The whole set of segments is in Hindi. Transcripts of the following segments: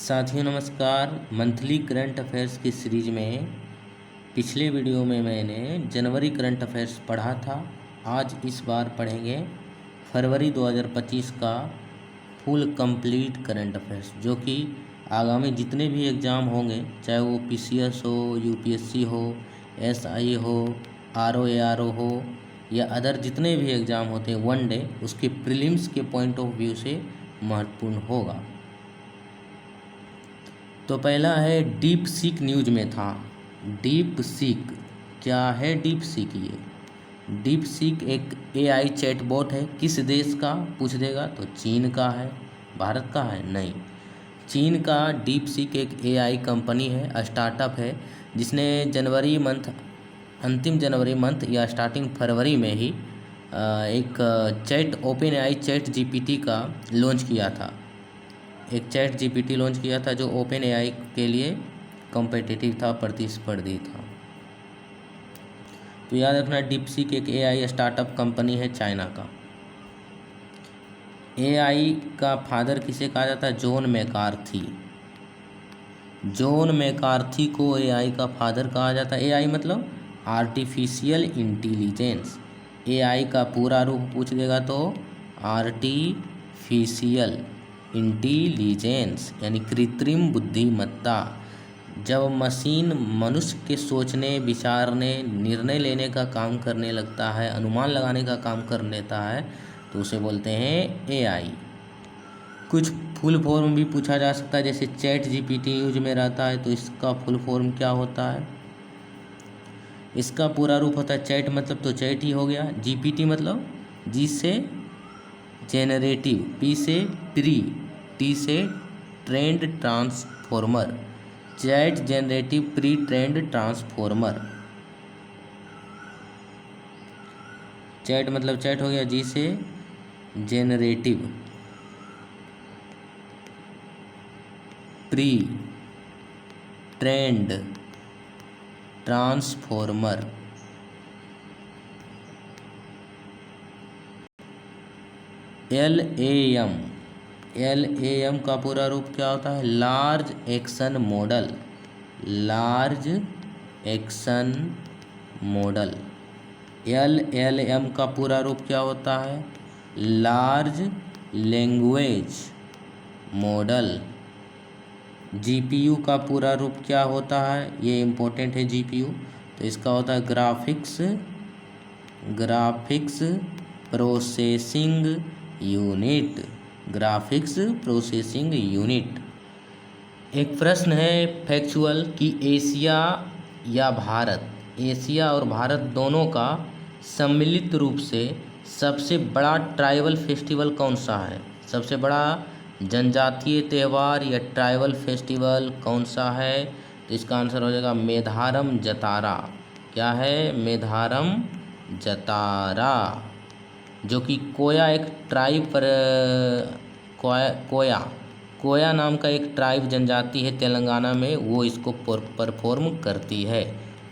साथियों नमस्कार। मंथली करंट अफेयर्स की सीरीज में पिछले वीडियो में मैंने जनवरी करंट अफेयर्स पढ़ा था। आज इस बार पढ़ेंगे फरवरी 2025 का फुल कंप्लीट करंट अफेयर्स, जो कि आगामी जितने भी एग्ज़ाम होंगे, चाहे वो पीसीएस हो, यूपीएससी हो, एसआई हो, आरओ हो या अदर जितने भी एग्ज़ाम होते हैं वन डे, उसके प्रीलिम्स के पॉइंट ऑफ व्यू से महत्वपूर्ण होगा। तो पहला है डीप सीक न्यूज में था। डीप सीक क्या है? डीप सीक ये डीप सीक एक एआई चैटबॉट है। किस देश का पूछ देगा तो चीन का है। भारत का है? नहीं, चीन का डीप सीक एक एआई कंपनी है, स्टार्टअप है, जिसने अंतिम जनवरी मंथ या स्टार्टिंग फरवरी में ही एक ओपन एआई चैट जीपीटी का लॉन्च किया था। एक चैट जीपीटी लॉन्च किया था जो ओपन एआई के लिए कॉम्पिटिटिव था, प्रतिस्पर्धी था। तो याद रखना, डीपसीक एक एआई स्टार्टअप कंपनी है चाइना का। एआई का फादर किसे कहा जाता है? John McCarthy. जॉन मैकार्थी को एआई का फादर कहा जाता है। एआई मतलब आर्टिफिशियल इंटेलिजेंस। एआई का पूरा रूप पूछ देगा तो आर्टिफिशियल इंटेलिजेंस यानी कृत्रिम बुद्धिमत्ता। जब मशीन मनुष्य के सोचने, विचारने, निर्णय लेने का काम करने लगता है, अनुमान लगाने का काम कर लेता है, तो उसे बोलते हैं एआई। कुछ फुल फॉर्म भी पूछा जा सकता है, जैसे चैट जीपीटी यूज में रहता है तो इसका फुल फॉर्म क्या होता है? इसका पूरा रूप होता है चैट मतलब तो चैट ही हो गया। जीपीटी मतलब जी से जेनरेटिव, पी से प्री, टी से trained transformer. Chat generative pre trained transformer. Chat मतलब चैट हो गया, जी से generative, pre trained transformer. L A M का पूरा रूप क्या होता है? Large action model. Large action model. L का पूरा रूप क्या होता है? Large language model. जीपीयू का पूरा रूप क्या होता है? ये इम्पोर्टेंट है जीपीयू, तो इसका होता है graphics processing unit. Graphics processing unit. एक प्रश्न है फैक्चुअल कि एशिया और भारत दोनों का सम्मिलित रूप से सबसे बड़ा ट्राइबल फेस्टिवल कौन सा है? सबसे बड़ा जनजातीय त्यौहार या ट्राइबल फेस्टिवल कौन सा है? तो इसका आंसर हो जाएगा मेधारम जतारा। क्या है? मेधारम जतारा, जो कि कोया एक ट्राइब पर कोया नाम का एक ट्राइब जनजाति है तेलंगाना में, वो इसको परफॉर्म करती है।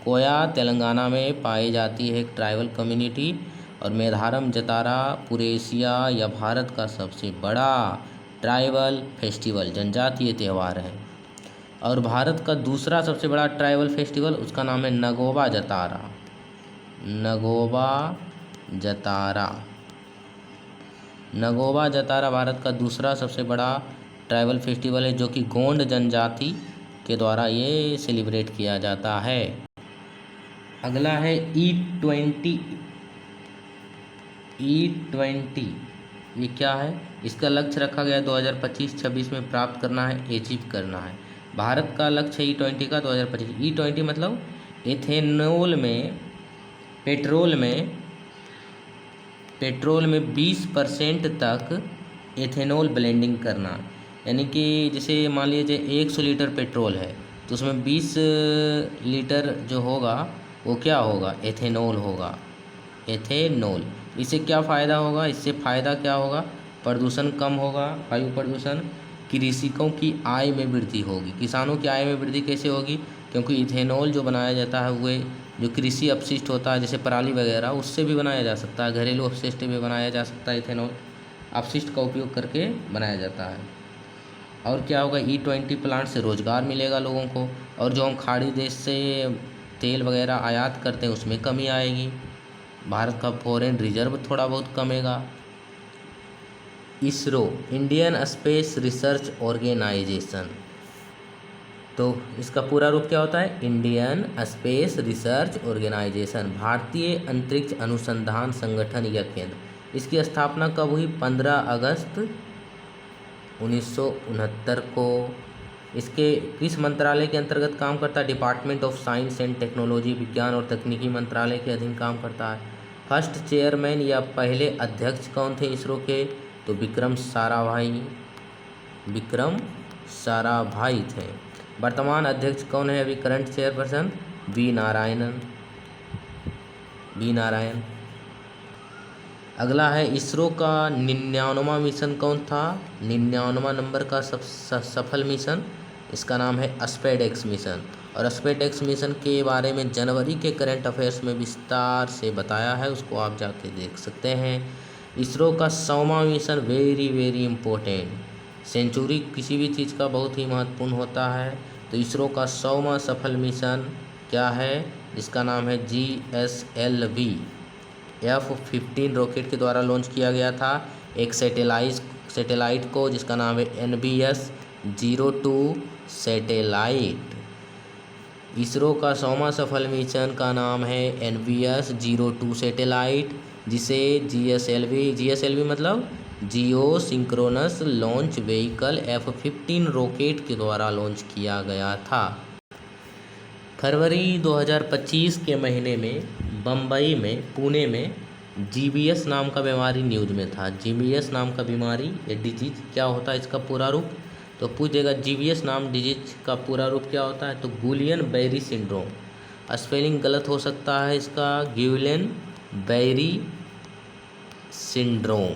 कोया तेलंगाना में पाई जाती है एक ट्राइबल कम्युनिटी, और मेधारम जतारा पूरे एशिया या भारत का सबसे बड़ा ट्राइबल फेस्टिवल, जनजातीय त्यौहार है। और भारत का दूसरा सबसे बड़ा ट्राइबल फेस्टिवल, उसका नाम है नगोबा जतारा। नगोबा जतारा। नगोबा जतारा भारत का दूसरा सबसे बड़ा ट्राइबल फेस्टिवल है, जो कि गोंड जनजाति के द्वारा ये सेलिब्रेट किया जाता है। अगला है E20। ये क्या है? इसका लक्ष्य रखा गया 2025-26 में प्राप्त करना है, अचीव करना है। भारत का लक्ष्य है E20 का 2025। E20 मतलब एथेनॉल में पेट्रोल में 20% तक एथेनॉल ब्लेंडिंग करना। यानी कि जैसे मान लीजिए 100 लीटर पेट्रोल है तो उसमें 20 लीटर जो होगा वो क्या होगा? एथेनॉल होगा। एथेनॉल। इससे क्या फ़ायदा होगा? इससे फ़ायदा क्या होगा? प्रदूषण कम होगा, वायु प्रदूषण। कृषकों की आय में वृद्धि होगी। किसानों की आय में वृद्धि कैसे होगी? क्योंकि इथेनॉल जो बनाया जाता है वो जो कृषि अपशिष्ट होता है, जैसे पराली वगैरह, उससे भी बनाया जा सकता है। घरेलू अपशिष्ट भी बनाया जा सकता है। इथेनॉल अपशिष्ट का उपयोग करके बनाया जाता है। और क्या होगा, E20 प्लांट से रोज़गार मिलेगा लोगों को, और जो हम खाड़ी देश से तेल वगैरह आयात करते हैं उसमें कमी आएगी, भारत का फॉरेन रिजर्व थोड़ा बहुत कमेगा। ISRO, Indian space research organisation, तो इसका पूरा रूप क्या होता है, इंडियन स्पेस रिसर्च ऑर्गेनाइजेशन, भारतीय अंतरिक्ष अनुसंधान संगठन या केंद्र। इसकी स्थापना कब हुई, 15 अगस्त 1969 को। इसके किस मंत्रालय के अंतर्गत काम करता है, department of science and technology, विज्ञान और तकनीकी मंत्रालय के अधीन काम करता है। फर्स्ट चेयरमैन या पहले अध्यक्ष कौन थे इसरो के, तो विक्रम साराभाई थे। वर्तमान अध्यक्ष कौन है अभी, करंट चेयरपर्सन, वी नारायण। अगला है, इसरो का 99वां मिशन कौन था, 99वां नंबर का सफल मिशन, इसका नाम है स्पेसएक्स मिशन। और स्पेसएक्स मिशन के बारे में जनवरी के करंट अफेयर्स में विस्तार से बताया है, उसको आप जाके देख सकते हैं। इसरो का 100वां mission very very important, century किसी भी चीज़ का बहुत ही महत्वपूर्ण होता है, तो इसरो का 100वां सफल मिशन क्या है, इसका नाम है GSLV F-15 रॉकेट के द्वारा लॉन्च किया गया था एक सैटेलाइट को, जिसका नाम है NBS-02 सैटेलाइट। इसरो का 100वां सफल मिशन का नाम है NBS-02 सैटेलाइट, जिसे GSLV मतलब geo synchronous launch vehicle F-15 rocket के द्वारा लॉन्च किया गया था। फरवरी 2025 के महीने में बम्बई में, पुणे में GBS नाम का बीमारी न्यूज में था। GBS नाम का बीमारी या डिजीज क्या होता है, इसका पूरा रूप, तो पूछेगा GBS नाम डिजीज का पूरा रूप क्या होता है, तो गुलियन बेरी सिंड्रोम। स्पेलिंग गलत हो सकता है इसका, गुलियन बेरी सिंड्रोम,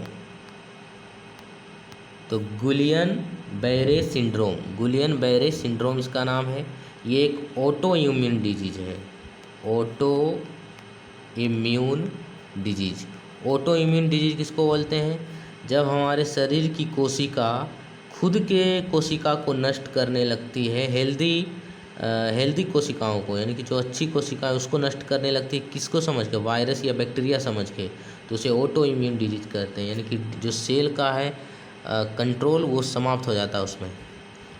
तो गुलियन बेरे सिंड्रोम इसका नाम है। ये एक ऑटो इम्यून डिजीज है, ऑटो इम्यून डिजीज किसको बोलते हैं, जब हमारे शरीर की कोशिका खुद के कोशिका को नष्ट करने लगती है, हेल्दी कोशिकाओं को, यानी कि जो अच्छी कोशिका है उसको नष्ट करने लगती है, किसको समझ के, वायरस या बैक्टीरिया समझ के, तो उसे ऑटो इम्यून डिजीज कहते हैं। यानी कि जो सेल का है कंट्रोल वो समाप्त हो जाता है उसमें।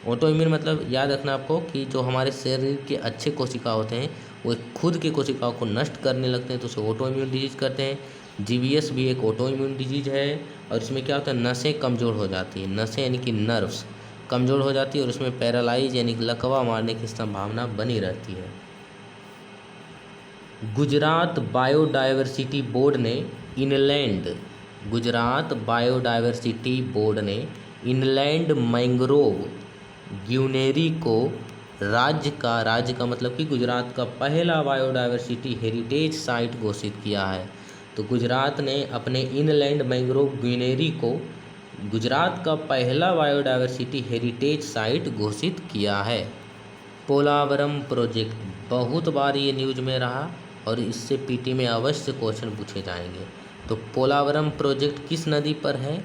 ऑटो इम्यून मतलब याद रखना आपको कि जो हमारे शरीर के अच्छे कोशिका होते हैं वो खुद के कोशिकाओं को नष्ट करने लगते हैं, तो उसे ऑटो इम्यून डिजीज कहते हैं। GBS भी एक ऑटो इम्यून डिजीज है, और इसमें क्या होता है, नसें कमज़ोर हो जाती हैं, नसें यानी कि नर्व्स कमज़ोर हो जाती है, और उसमें पैरालाइज यानी कि लकवा मारने की संभावना बनी रहती है। गुजरात बायोडायवर्सिटी बोर्ड ने इनलैंड मैंग्रोव ग्यूनेरी को राज्य का मतलब कि गुजरात का पहला बायोडायवर्सिटी हेरिटेज साइट घोषित किया है। तो गुजरात ने अपने इनलैंड मैंग्रोव ग्यूनेरी को गुजरात का पहला बायोडायवर्सिटी हेरिटेज साइट घोषित किया है। पोलावरम प्रोजेक्ट बहुत बार ये न्यूज में रहा, और इससे PT में अवश्य क्वेश्चन पूछे जाएंगे। तो पोलावरम प्रोजेक्ट किस नदी पर है,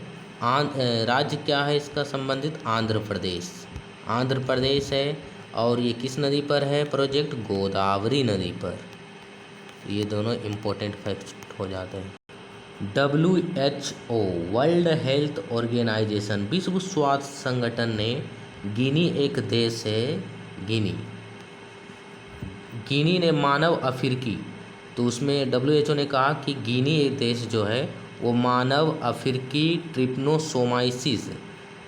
राज्य क्या है इसका संबंधित, आंध्र प्रदेश है, और ये किस नदी पर है प्रोजेक्ट, गोदावरी नदी पर। ये दोनों इम्पोर्टेंट फैक्ट हो जाते हैं। WHO वर्ल्ड हेल्थ ऑर्गेनाइजेशन, विश्व स्वास्थ्य संगठन ने, गिनी एक देश है, गिनी ने मानव अफ्रीकी, तो उसमें WHO ने कहा कि गिनी एक देश जो है वो मानव अफ्रीकी ट्रिप्नोसोमाइसिस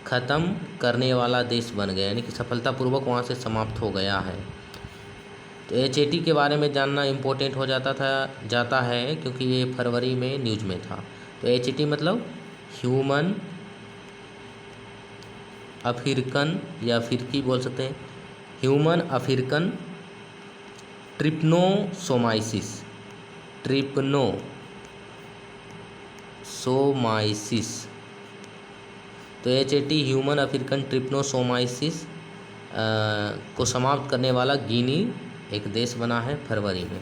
ख़त्म करने वाला देश बन गया, यानी कि सफलतापूर्वक वहाँ से समाप्त हो गया है। तो HAT के बारे में जानना इम्पोर्टेंट हो जाता है क्योंकि ये फरवरी में न्यूज में था। तो HAT मतलब ह्यूमन अफ्रीकन या अफ्रीकी बोल सकते हैं, ह्यूमन अफ्रीकन ट्रिप्नोसोमाइसिस, तो HAT ह्यूमन अफ्रीकन ट्रिप्नोसोमाइसिस को समाप्त करने वाला गिनी एक देश बना है फरवरी में।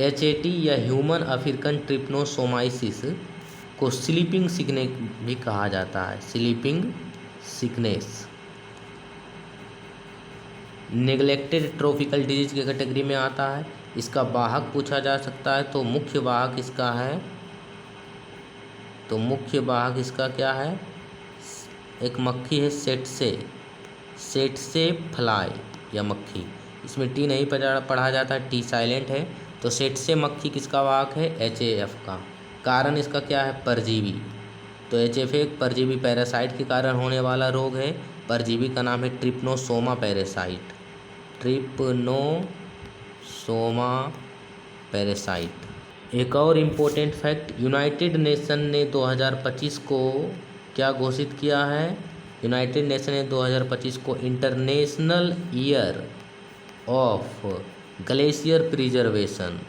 HAT या ह्यूमन अफ्रीकन ट्रिप्नोसोमाइसिस को स्लीपिंग सिकनेस भी कहा जाता है, sleeping sickness. Neglected tropical disease की कैटेगरी में आता है। इसका वाहक पूछा जा सकता है, तो मुख्य वाहक इसका है, तो मुख्य वाहक इसका क्या है, एक मक्खी है सेटसे फ्लाई या मक्खी, इसमें टी नहीं पढ़ा जाता, टी साइलेंट है। तो सेटसे मक्खी किसका वाहक है, HAF का। कारण इसका क्या है, परजीवी। तो HAF एक परजीवी पैरासाइट के कारण होने वाला रोग है। परजीवी का नाम है ट्रिप्नोसोमा पैरासाइट, ट्रिप्नोसोमा पैरासाइट। एक और इम्पोर्टेंट फैक्ट, यूनाइटेड नेशन ने 2025 को क्या घोषित किया है, यूनाइटेड नेशन ने 2025 को international year of glacier preservation,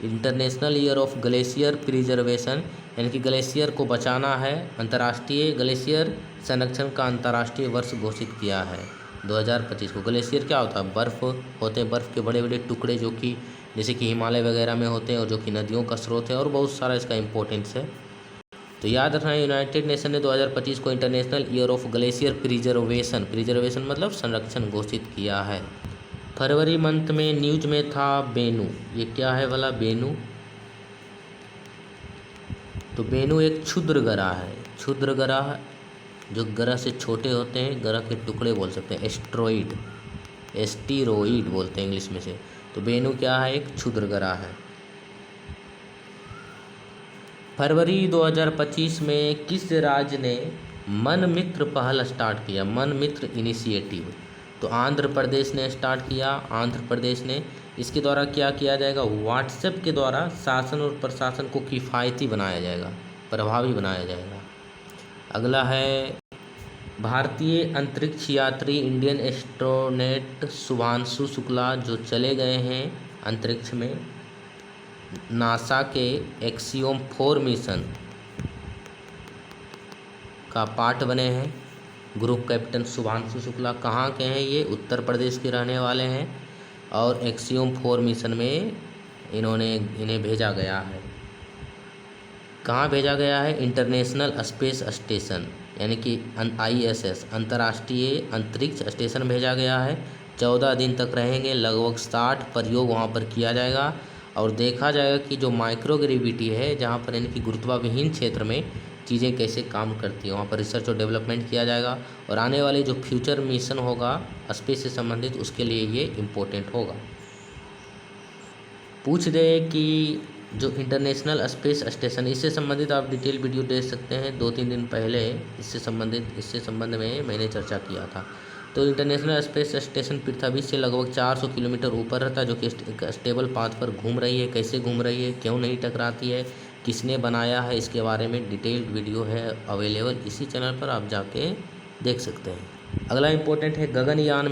international year of glacier preservation, यानी कि ग्लेशियर को बचाना है, अंतर्राष्ट्रीय ग्लेशियर संरक्षण का अंतर्राष्ट्रीय वर्ष घोषित किया है 2025 को। ग्लेशियर क्या होता है, बर्फ़ होते हैं, बर्फ़ के बड़े बड़े टुकड़े जो कि जैसे कि हिमालय वगैरह में होते हैं और जो कि नदियों का स्रोत है, और बहुत सारा इसका इम्पोर्टेंस है। तो याद रखना, यूनाइटेड नेशन ने 2025 को international year of glacier preservation मतलब संरक्षण घोषित किया है। फरवरी मंथ में न्यूज में था बेनू, ये क्या है वाला बेनू, तो बेनू एक क्षुद्र ग्रह है, क्षुद्र ग्रह जो ग्रह से छोटे होते हैं, ग्रह के टुकड़े बोल सकते हैं, एस्टीरोइड बोलते हैं इंग्लिश में से। तो बेनू क्या है, एक क्षुद्र ग्रह है। फरवरी 2025 में किस राज्य ने मन मित्र पहल स्टार्ट किया, मन मित्र इनिशिएटिव, तो आंध्र प्रदेश ने स्टार्ट किया, आंध्र प्रदेश ने। इसके द्वारा क्या किया जाएगा, व्हाट्सएप के द्वारा शासन और प्रशासन को किफ़ायती बनाया जाएगा, प्रभावी बनाया जाएगा। अगला है भारतीय अंतरिक्ष यात्री इंडियन एस्ट्रोनॉट शुभांशु शुक्ला जो चले गए हैं अंतरिक्ष में, नासा के एक्सियोम 4 मिशन का पार्ट बने हैं। ग्रुप कैप्टन शुभांशु शुक्ला कहाँ के हैं, ये उत्तर प्रदेश के रहने वाले हैं, और एक्सियोम 4 मिशन में इन्हें भेजा गया है। कहाँ भेजा गया है, इंटरनेशनल स्पेस स्टेशन यानी कि ISS अंतर्राष्ट्रीय अंतरिक्ष स्टेशन भेजा गया है। 14 दिन तक रहेंगे, लगभग 60 प्रयोग वहाँ पर किया जाएगा और देखा जाएगा कि जो माइक्रोग्रेविटी है, जहाँ पर यानी कि गुरुत्वाविहीन क्षेत्र में चीज़ें कैसे काम करती हैं, वहाँ पर रिसर्च और डेवलपमेंट किया जाएगा। और आने वाले जो फ्यूचर मिशन होगा स्पेस से संबंधित, उसके लिए ये इम्पोर्टेंट होगा। पूछ दे कि जो इंटरनेशनल स्पेस स्टेशन, इससे संबंधित आप डिटेल वीडियो देख सकते हैं, 2-3 दिन पहले इससे संबंध में मैंने चर्चा किया था। तो इंटरनेशनल स्पेस स्टेशन पृथ्वी से लगभग 400 किलोमीटर ऊपर रहता है, जो कि एक स्टेबल पाथ पर घूम रही है। कैसे घूम रही है, क्यों नहीं टकराती है, किसने बनाया है, इसके बारे में डिटेल्ड वीडियो है अवेलेबल, इसी चैनल पर आप जाके देख सकते हैं। अगला इम्पोर्टेंट है गगनयान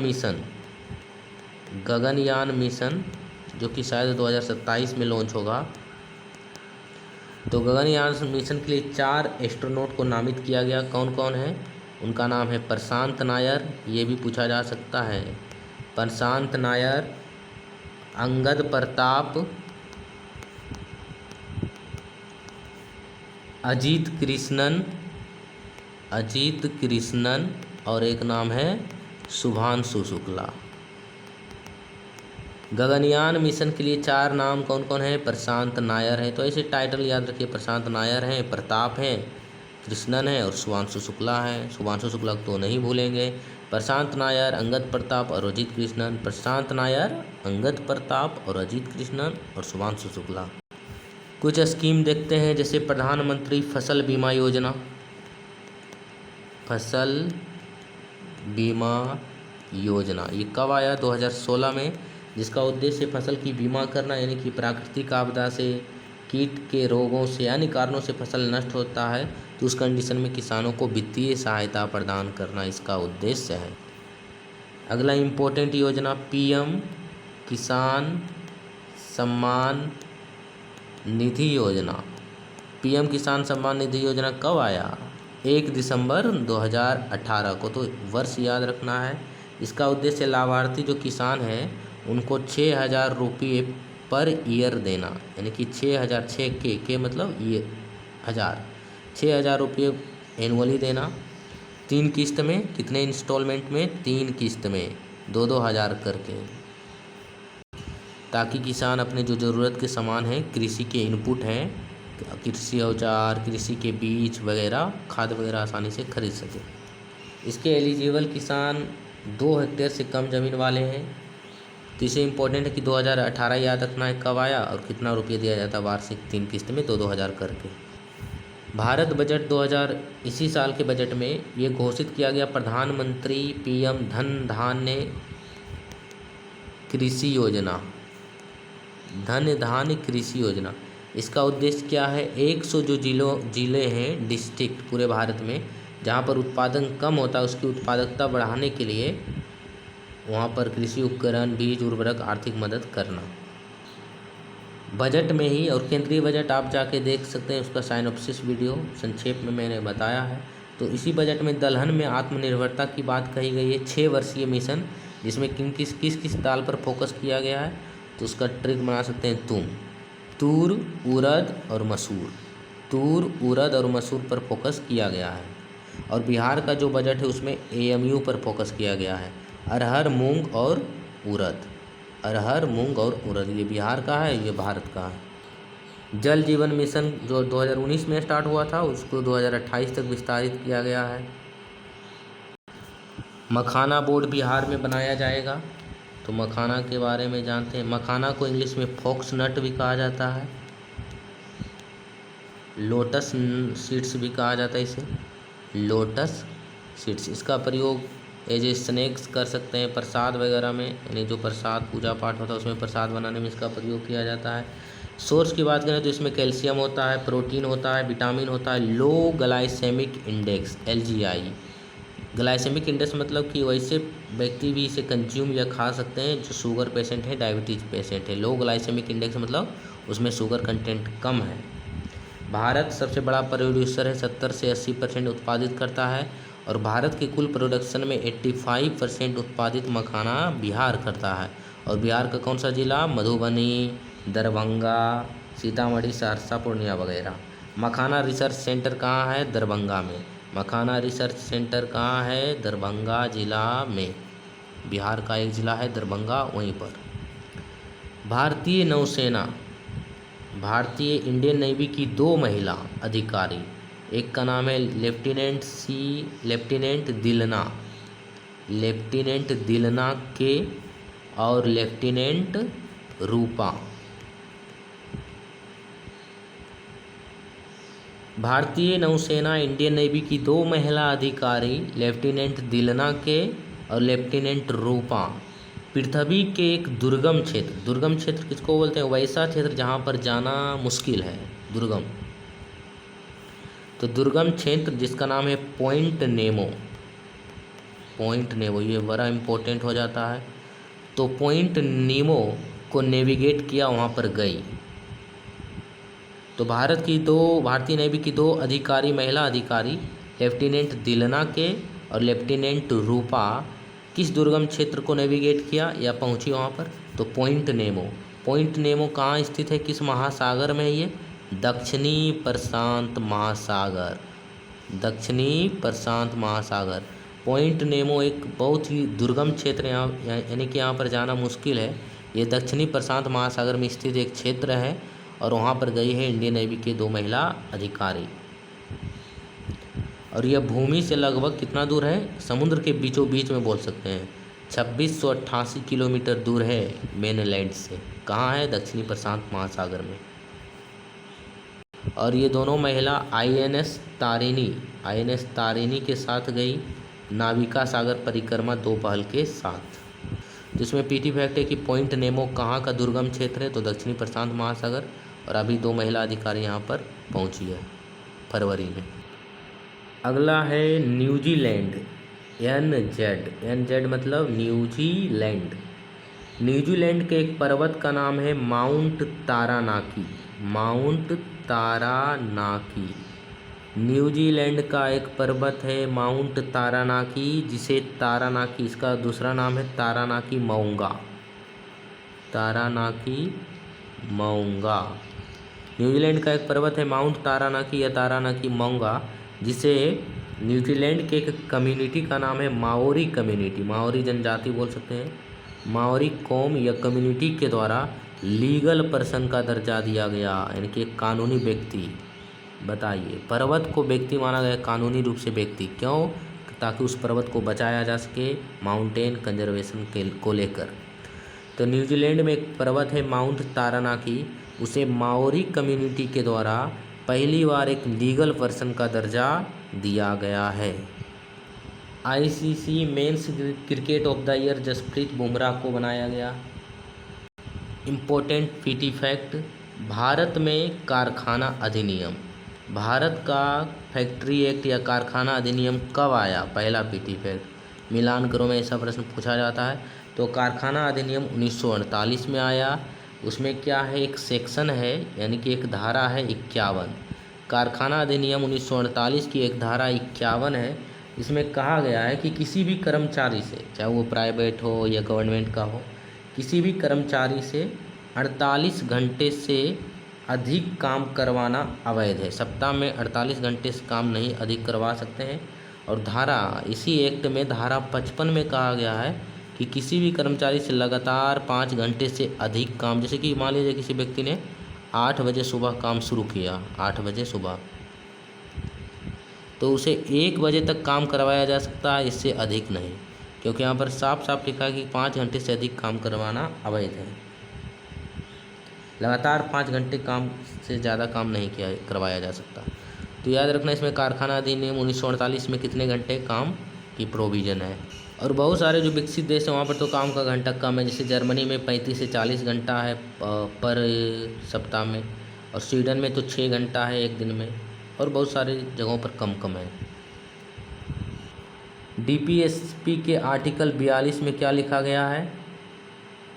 मिशन, जो कि शायद 2027 में लॉन्च होगा। तो गगनयान मिशन के लिए 4 एस्ट्रोनॉट को नामित किया गया। कौन कौन है, उनका नाम है प्रशांत नायर, ये भी पूछा जा सकता है, प्रशांत नायर, अंगद प्रताप, अजीत कृष्णन और एक नाम है शुभांशु शुक्ला। गगनयान मिशन के लिए 4 नाम कौन कौन है, प्रशांत नायर है, तो ऐसे टाइटल याद रखिए, प्रशांत नायर हैं, प्रताप हैं, कृष्णन है और शुभांशु शुक्ला है। शुभांशु शुक्ला तो नहीं भूलेंगे। प्रशांत नायर, अंगद प्रताप और अजीत कृष्णन, प्रशांत नायर, अंगद प्रताप और अजीत कृष्णन और शुभांशु शुक्ला। कुछ स्कीम देखते हैं, जैसे प्रधानमंत्री फसल बीमा योजना, ये कब आया, 2016 में, जिसका उद्देश्य फसल की बीमा करना, यानी कि प्राकृतिक आपदा से, कीट के रोगों से, अन्य कारणों से फसल नष्ट होता है तो उस कंडीशन में किसानों को वित्तीय सहायता प्रदान करना इसका उद्देश्य है। अगला इम्पोर्टेंट योजना PM किसान सम्मान निधि योजना। PM किसान सम्मान निधि योजना कब आया, 1 दिसंबर 2018 को, तो वर्ष याद रखना है। इसका उद्देश्य लाभार्थी जो किसान हैं उनको 6,000 रुपये पर ईयर देना, यानी कि 6,000, 6 के मतलब ये 6,000 रुपये एनुअली देना, 3 किस्त में, कितने इंस्टॉलमेंट में, 3 किस्त में, 2-2 हज़ार करके, ताकि किसान अपने जो ज़रूरत के सामान हैं, कृषि के इनपुट हैं, कृषि औजार, कृषि के बीज वगैरह, खाद वगैरह आसानी से खरीद सके। इसके एलिजिबल किसान 2 हेक्टेयर से कम ज़मीन वाले हैं। तो इसे इम्पोर्टेंट है कि 2018 याद रखना है कब आया और कितना रुपये दिया जाता है वार्षिक 3 किस्त में 2-2 हज़ार करके। भारत बजट 2000 इसी साल के बजट में ये घोषित किया गया, प्रधानमंत्री पीएम धन धान्य कृषि योजना, धन धान्य कृषि योजना। इसका उद्देश्य क्या है? 100 जो जिले हैं, डिस्ट्रिक्ट पूरे भारत में, जहाँ पर उत्पादन कम होता है, उसकी उत्पादकता बढ़ाने के लिए वहाँ पर कृषि उपकरण, बीज, उर्वरक, आर्थिक मदद करना। बजट में ही, और केंद्रीय बजट आप जाके देख सकते हैं, उसका साइनॉप्सिस वीडियो संक्षेप में मैंने बताया है। तो इसी बजट में दलहन में आत्मनिर्भरता की बात कही गई है। 6 वर्षीय मिशन, जिसमें किस किस दाल पर फोकस किया गया है, तो उसका ट्रिक बना सकते हैं तूर, उड़द और मसूर। तूर, उड़द और मसूर पर फोकस किया गया है। और बिहार का जो बजट है उसमें एएमयू पर फोकस किया गया है, अरहर, मूंग और उड़द। अरहर, मूंग और उड़द, ये बिहार का है, ये भारत का है। जल जीवन मिशन जो 2019 में स्टार्ट हुआ था, उसको 2028 तक विस्तारित किया गया है। मखाना बोर्ड बिहार में बनाया जाएगा। तो मखाना के बारे में जानते हैं। मखाना को इंग्लिश में फॉक्सनट भी कहा जाता है, लोटस सीड्स भी कहा जाता है इसे, लोटस सीड्स। इसका प्रयोग एज ए स्नैक्स कर सकते हैं, प्रसाद वगैरह में, यानी जो प्रसाद पूजा पाठ होता है उसमें प्रसाद बनाने में इसका प्रयोग किया जाता है। सोर्स की बात करें तो इसमें कैल्शियम होता है, प्रोटीन होता है, विटामिन होता है, low glycaemic index LGI। Glycaemic index मतलब कि वैसे व्यक्ति भी इसे कंज्यूम या खा सकते हैं जो शुगर पेशेंट है, डायबिटीज़ पेशेंट है। लो ग्लाइसेमिक इंडेक्स मतलब उसमें शुगर कंटेंट कम है। भारत सबसे बड़ा प्रोड्यूसर है, 70 से 80% उत्पादित करता है। और भारत के कुल प्रोडक्शन में 85% उत्पादित मखाना बिहार करता है। और बिहार का कौन सा जिला? मधुबनी, दरभंगा, सीतामढ़ी, सहरसा, पूर्णिया वगैरह। मखाना रिसर्च सेंटर कहाँ है? दरभंगा में। मखाना रिसर्च सेंटर कहाँ है? दरभंगा जिला में। बिहार का एक ज़िला है दरभंगा, वहीं पर। भारतीय नौसेना, भारतीय इंडियन नेवी की 2 महिला अधिकारी, एक का नाम है लेफ्टिनेंट दिलना के और लेफ्टिनेंट रूपा। भारतीय नौसेना इंडियन नेवी की 2 महिला अधिकारी, लेफ्टिनेंट दिलना के और लेफ्टिनेंट रूपा, पृथ्वी के एक दुर्गम क्षेत्र किसको बोलते हैं? वैसा क्षेत्र जहाँ पर जाना मुश्किल है, दुर्गम। तो दुर्गम क्षेत्र जिसका नाम है पॉइंट नेमो, ये बड़ा इम्पोर्टेंट हो जाता है। तो पॉइंट नेमो को नेविगेट किया, वहाँ पर गई। तो भारतीय नेवी की 2 अधिकारी, महिला अधिकारी, लेफ्टिनेंट दिलना के और लेफ्टिनेंट रूपा, किस दुर्गम क्षेत्र को नेविगेट किया या पहुंची वहाँ पर? तो पॉइंट नेमो कहाँ स्थित है? किस महासागर में है ये? दक्षिणी प्रशांत महासागर। पॉइंट नेमो एक बहुत ही दुर्गम क्षेत्र, यानी कि यहाँ पर जाना मुश्किल है। ये दक्षिणी प्रशांत महासागर में स्थित एक क्षेत्र है और वहाँ पर गई है इंडियन नेवी के 2 महिला अधिकारी। और यह भूमि से लगभग कितना दूर है? समुद्र के बीचों बीच में बोल सकते हैं, 2688 किलोमीटर दूर है मेनलैंड से। कहाँ है? दक्षिणी प्रशांत महासागर में। और ये दोनों महिला INS तारिणी के साथ गई नाविका सागर परिक्रमा 2 पहल के साथ। जिसमें PT फैक्ट है कि पॉइंट नेमो कहाँ का दुर्गम क्षेत्र है? तो दक्षिणी प्रशांत महासागर। और अभी 2 महिला अधिकारी यहाँ पर पहुँची है फरवरी में। अगला है न्यूजीलैंड, NZ मतलब न्यूजीलैंड। न्यूजीलैंड के एक पर्वत का नाम है माउंट तारानाकी। न्यूजीलैंड का एक पर्वत है माउंट तारानाकी, जिसे तारानाकी, इसका दूसरा नाम है तारानाकी माउंगा। न्यूजीलैंड का एक पर्वत है माउंट तारानाकी या तारानाकी माउंगा, जिसे न्यूजीलैंड के एक कम्युनिटी का नाम है माओरी कम्युनिटी, माओरी जनजाति बोल सकते हैं। माओरी कौम या कम्युनिटी के द्वारा लीगल पर्सन का दर्जा दिया गया, यानी कि एक कानूनी व्यक्ति। बताइए, पर्वत को व्यक्ति माना गया, कानूनी रूप से व्यक्ति, क्यों? ताकि उस पर्वत को बचाया जा सके माउंटेन कंजर्वेशन के को लेकर। तो न्यूजीलैंड में एक पर्वत है माउंट तारानाकी, उसे माओरी कम्युनिटी के द्वारा पहली बार एक लीगल पर्सन का दर्जा दिया गया है। ICC men's cricket of the year Jasprit Bumrah को बनाया गया। इम्पोर्टेंट पीटी फैक्ट, भारत में कारखाना अधिनियम, भारत का फैक्ट्री एक्ट या कारखाना अधिनियम कब आया? पहला पीटी फैक्ट, मिलान करो में ऐसा प्रश्न पूछा जाता है। तो कारखाना अधिनियम 1948 में आया। उसमें क्या है, एक सेक्शन है, यानी कि एक धारा है 51। कारखाना अधिनियम 1948 की एक धारा 51 है। इसमें कहा गया है कि किसी भी कर्मचारी से, चाहे वो प्राइवेट हो या गवर्नमेंट का हो, किसी भी कर्मचारी से 48 घंटे से अधिक काम करवाना अवैध है। सप्ताह में 48 घंटे से काम नहीं अधिक करवा सकते हैं। और धारा, इसी एक्ट में धारा 55 में कहा गया है कि किसी भी कर्मचारी से लगातार 5 घंटे से अधिक काम, जैसे कि मान लीजिए किसी व्यक्ति ने 8 बजे सुबह काम शुरू किया, 8 बजे सुबह, तो उसे 1 बजे तक काम करवाया जा सकता है, इससे अधिक नहीं, क्योंकि यहाँ पर साफ साफ लिखा है कि 5 घंटे से अधिक काम करवाना अवैध है। लगातार 5 घंटे काम से ज़्यादा काम नहीं किया करवाया जा सकता। तो याद रखना, इसमें कारखाना अधिनियम 1948 में कितने घंटे काम की प्रोविज़न है। और बहुत सारे जो विकसित देश हैं वहाँ पर तो काम का घंटा कम है, जैसे जर्मनी में 35 से 40 घंटा है पर सप्ताह में, और स्वीडन में तो 6 घंटा है एक दिन में, और बहुत सारे जगहों पर कम कम है। डीपीएसपी के आर्टिकल 42 में क्या लिखा गया है?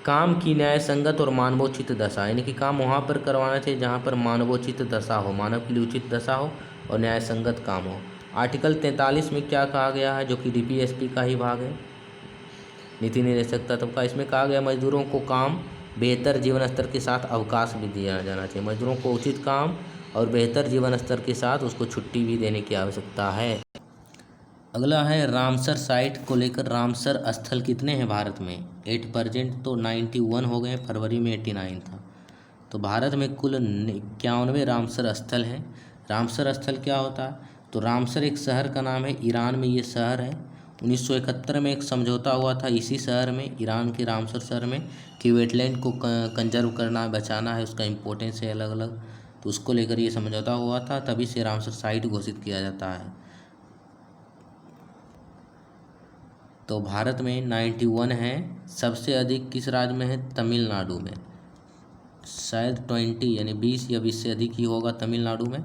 काम की न्याय संगत और मानवोचित दशा, यानी कि काम वहाँ पर करवाना चाहिए जहाँ पर मानवोचित दशा हो, मानव के लिए उचित दशा हो और न्याय संगत काम हो। आर्टिकल 43 में क्या कहा गया है, जो कि डीपीएसपी का ही भाग है, नीति निर्देशक तत्व का। इसमें कहा गया मजदूरों को काम, बेहतर जीवन स्तर के साथ अवकाश भी दिया जाना चाहिए। मजदूरों को उचित काम और बेहतर जीवन स्तर के साथ उसको छुट्टी भी देने की आवश्यकता है। अगला है रामसर साइट को लेकर, रामसर स्थल कितने हैं भारत में? 8% तो 91 हो गए, फरवरी में 89 था। तो भारत में कुल 91 रामसर स्थल हैं। रामसर स्थल क्या होता है? तो रामसर एक शहर का नाम है, ईरान में ये शहर है। 1971 में एक समझौता हुआ था इसी शहर में, ईरान के रामसर शहर में, कि वेटलैंड को कंजर्व करना है, बचाना है, उसका इम्पोर्टेंस है अलग अलग, तो उसको लेकर ये समझौता हुआ था, तभी से रामसर साइट घोषित किया जाता है। तो भारत में 91 है। सबसे अधिक किस राज्य में है? तमिलनाडु में, शायद 20 यानी 20 या 20 से अधिक ही होगा तमिलनाडु में।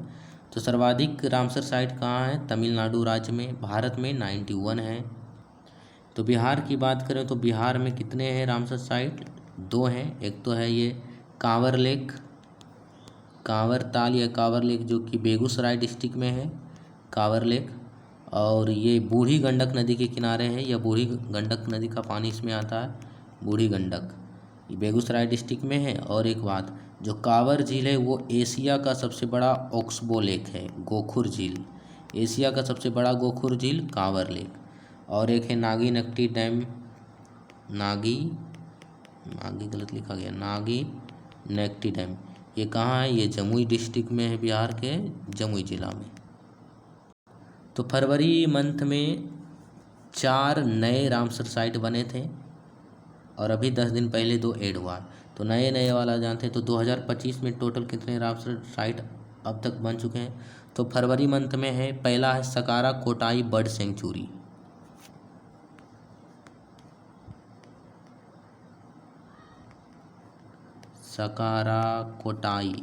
तो सर्वाधिक रामसर साइट कहाँ है? तमिलनाडु राज्य में। भारत में 91 है। तो बिहार की बात करें तो बिहार में कितने हैं रामसर साइट? 2 हैं। एक तो है ये कांवर लेक, कांवर ताल या कांवर लेक, जो कि बेगूसराय डिस्ट्रिक्ट में है, कांवर लेक। और ये बूढ़ी गंडक नदी के किनारे है, या बूढ़ी गंडक नदी का पानी इसमें आता है, बूढ़ी गंडक, ये बेगूसराय डिस्ट्रिक्ट में है। और एक बात, जो कांवर झील है वो एशिया का सबसे बड़ा ऑक्सबो लेक है, गोखुर झील, एशिया का सबसे बड़ा गोखुर झील कांवर लेक। और एक है नागी नकटी डैम, नागी नागी गलत लिखा गया, नागी नेक्टी डैम, ये कहाँ है? ये जमुई डिस्ट्रिक्ट में है, बिहार के जमुई जिला में। तो फरवरी मंथ में 4 नए रामसर साइट बने थे, और अभी 10 दिन पहले 2 ऐड हुआ। तो नए नए वाला जानते हैं। तो 2025 में टोटल कितने रामसर साइट अब तक बन चुके हैं? तो फरवरी मंथ में है, पहला है सकारा कोटाई बर्ड सेंचुरी, सकारा कोटाई,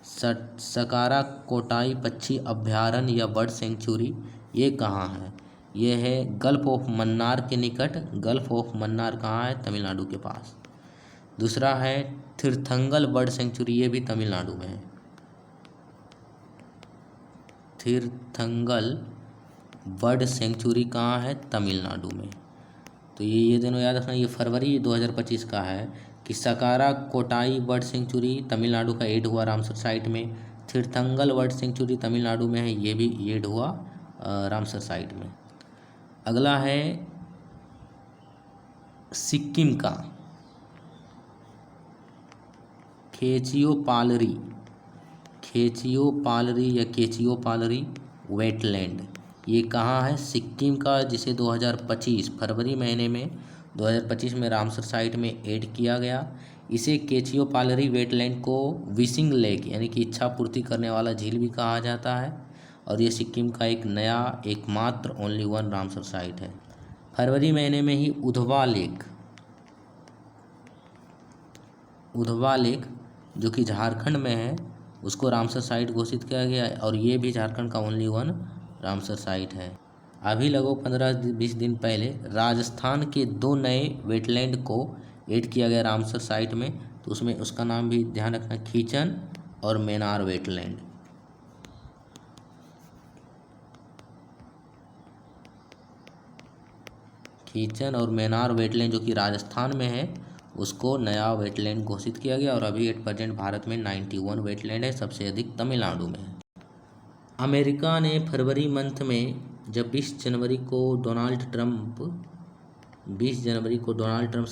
सकारा कोटाई पक्षी अभयारण्य या बर्ड सेंचुरी, ये कहाँ है? ये है गल्फ ऑफ मन्नार के निकट। गल्फ ऑफ मन्नार कहाँ है? तमिलनाडु के पास। दूसरा है तीर्थंगल बर्ड सेंचुरी, ये भी तमिलनाडु में है, तीर्थंगल बर्ड सेंचुरी कहाँ है? तमिलनाडु में। तो ये दोनों याद रखना। ये फरवरी 2025 का है कि सकारा कोटाई बर्ड सेंचुरी तमिलनाडु का ऐड हुआ रामसर साइट में, तीर्थंगल बर्ड सेंचुरी तमिलनाडु में है, ये भी ऐड हुआ रामसर साइट में। अगला है सिक्किम का खेचियोपालरी या केचियोपालरी वेटलैंड। ये कहाँ है? सिक्किम का, जिसे 2025 फरवरी महीने में 2025 में रामसर साइट में ऐड किया गया। इसे केचियोपालरी वेटलैंड को विशिंग लेक यानी कि इच्छा पूर्ति करने वाला झील भी कहा जाता है, और ये सिक्किम का एक नया एकमात्र ओनली वन रामसर साइट है। फरवरी महीने में ही उधवा लेक जो कि झारखंड में है, उसको रामसर साइट घोषित किया गया है, और ये भी झारखंड का ओनली वन रामसर साइट है। अभी लगभग 15-20 दिन पहले राजस्थान के 2 नए वेटलैंड को ऐड किया गया रामसर साइट में, तो उसमें उसका नाम भी ध्यान रखना, खीचन और मेनार वेटलैंड। खीचन और मेनार वेटलैंड जो कि राजस्थान में है, उसको नया वेटलैंड घोषित किया गया, और अभी एट प्रेजेंट भारत में 91 वेटलैंड है, सबसे अधिक तमिलनाडु में है। अमेरिका ने फरवरी मंथ में जब 20 जनवरी को डोनाल्ड ट्रंप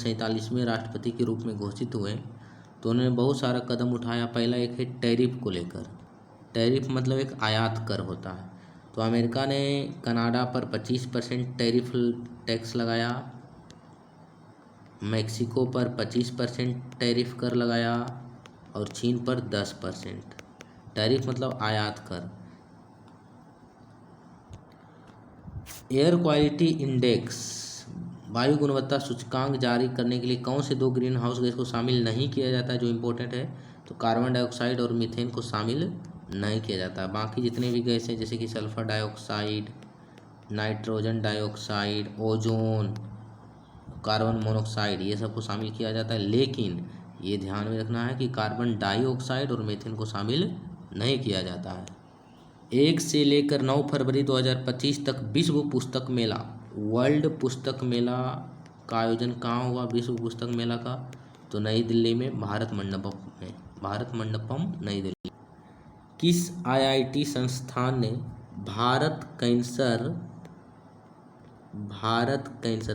47वें राष्ट्रपति के रूप में घोषित हुए, तो उन्होंने बहुत सारा कदम उठाया। पहला एक है टैरिफ को लेकर। टैरिफ मतलब एक आयात कर होता है। तो अमेरिका ने कनाडा पर 25% टैरिफ टैक्स लगाया, मैक्सिको पर 25% टैरिफ कर लगाया, और चीन पर 10%। टैरिफ मतलब आयात कर। एयर क्वालिटी इंडेक्स वायु गुणवत्ता सूचकांक जारी करने के लिए कौन से 2 ग्रीन हाउस गैस को शामिल नहीं किया जाता है, जो इम्पोर्टेंट है? तो कार्बन डाइऑक्साइड और मीथेन को शामिल नहीं किया जाता। बाकी जितने भी गैस हैं, जैसे कि sulphur dioxide, nitrogen dioxide, ozone, carbon monoxide, ये सबको शामिल किया जाता है। लेकिन ये ध्यान में रखना है कि कार्बन डाइऑक्साइड और मीथेन को शामिल नहीं किया जाता है। 1 से लेकर 9 फरवरी 2025 तक विश्व पुस्तक मेला, वर्ल्ड पुस्तक मेला का आयोजन कहाँ हुआ? विश्व पुस्तक मेला का, तो नई दिल्ली में भारत मंडपम नई दिल्ली। किस आईआईटी संस्थान ने भारत कैंसर,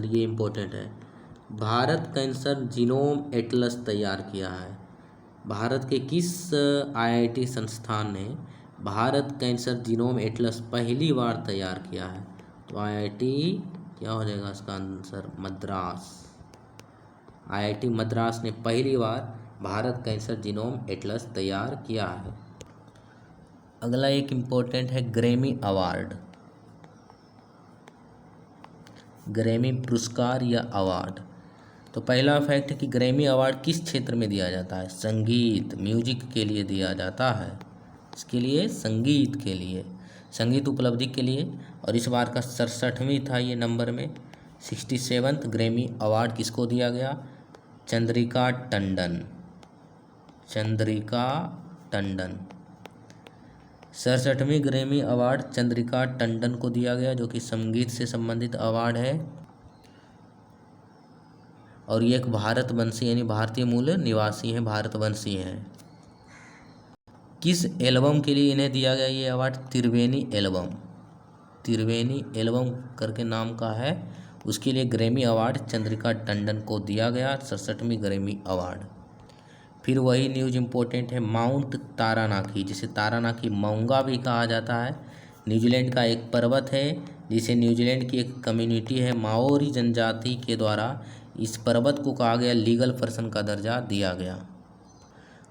ये इम्पोर्टेंट है, भारत कैंसर जीनोम एटलस तैयार किया है? भारत के किस आईआईटी संस्थान ने भारत कैंसर जीनोम एटलस पहली बार तैयार किया है? तो आईआईटी क्या हो जाएगा इसका आंसर? मद्रास। आईआईटी मद्रास ने पहली बार भारत कैंसर जीनोम एटलस तैयार किया है। अगला एक इम्पोर्टेंट है ग्रैमी अवार्ड, ग्रैमी पुरस्कार या अवार्ड। तो पहला फैक्ट है कि ग्रैमी अवार्ड किस क्षेत्र में दिया जाता है? संगीत, म्यूजिक के लिए दिया जाता है। इसके लिए संगीत के लिए, संगीत उपलब्धि के लिए, और इस बार का 67वीं था ये नंबर में। 67th ग्रैमी अवार्ड किसको दिया गया? चंद्रिका टंडन। 67वीं ग्रैमी अवार्ड चंद्रिका टंडन को दिया गया, जो कि संगीत से संबंधित अवार्ड है, और ये एक भारतवंशी यानी भारतीय मूल निवासी हैं, भारतवंशी हैं। किस एल्बम के लिए इन्हें दिया गया ये अवार्ड? त्रिवेणी एल्बम करके नाम का है, उसके लिए ग्रैमी अवार्ड चंद्रिका टंडन को दिया गया, 67वीं ग्रैमी अवार्ड। फिर वही न्यूज इम्पोर्टेंट है, माउंट तारानाकी, जिसे तारानाकी माउंगा भी कहा जाता है, न्यूजीलैंड का एक पर्वत है, जिसे न्यूजीलैंड की एक कम्युनिटी है माओरी जनजाति के द्वारा इस पर्वत को कहा गया लीगल पर्सन का दर्जा दिया गया।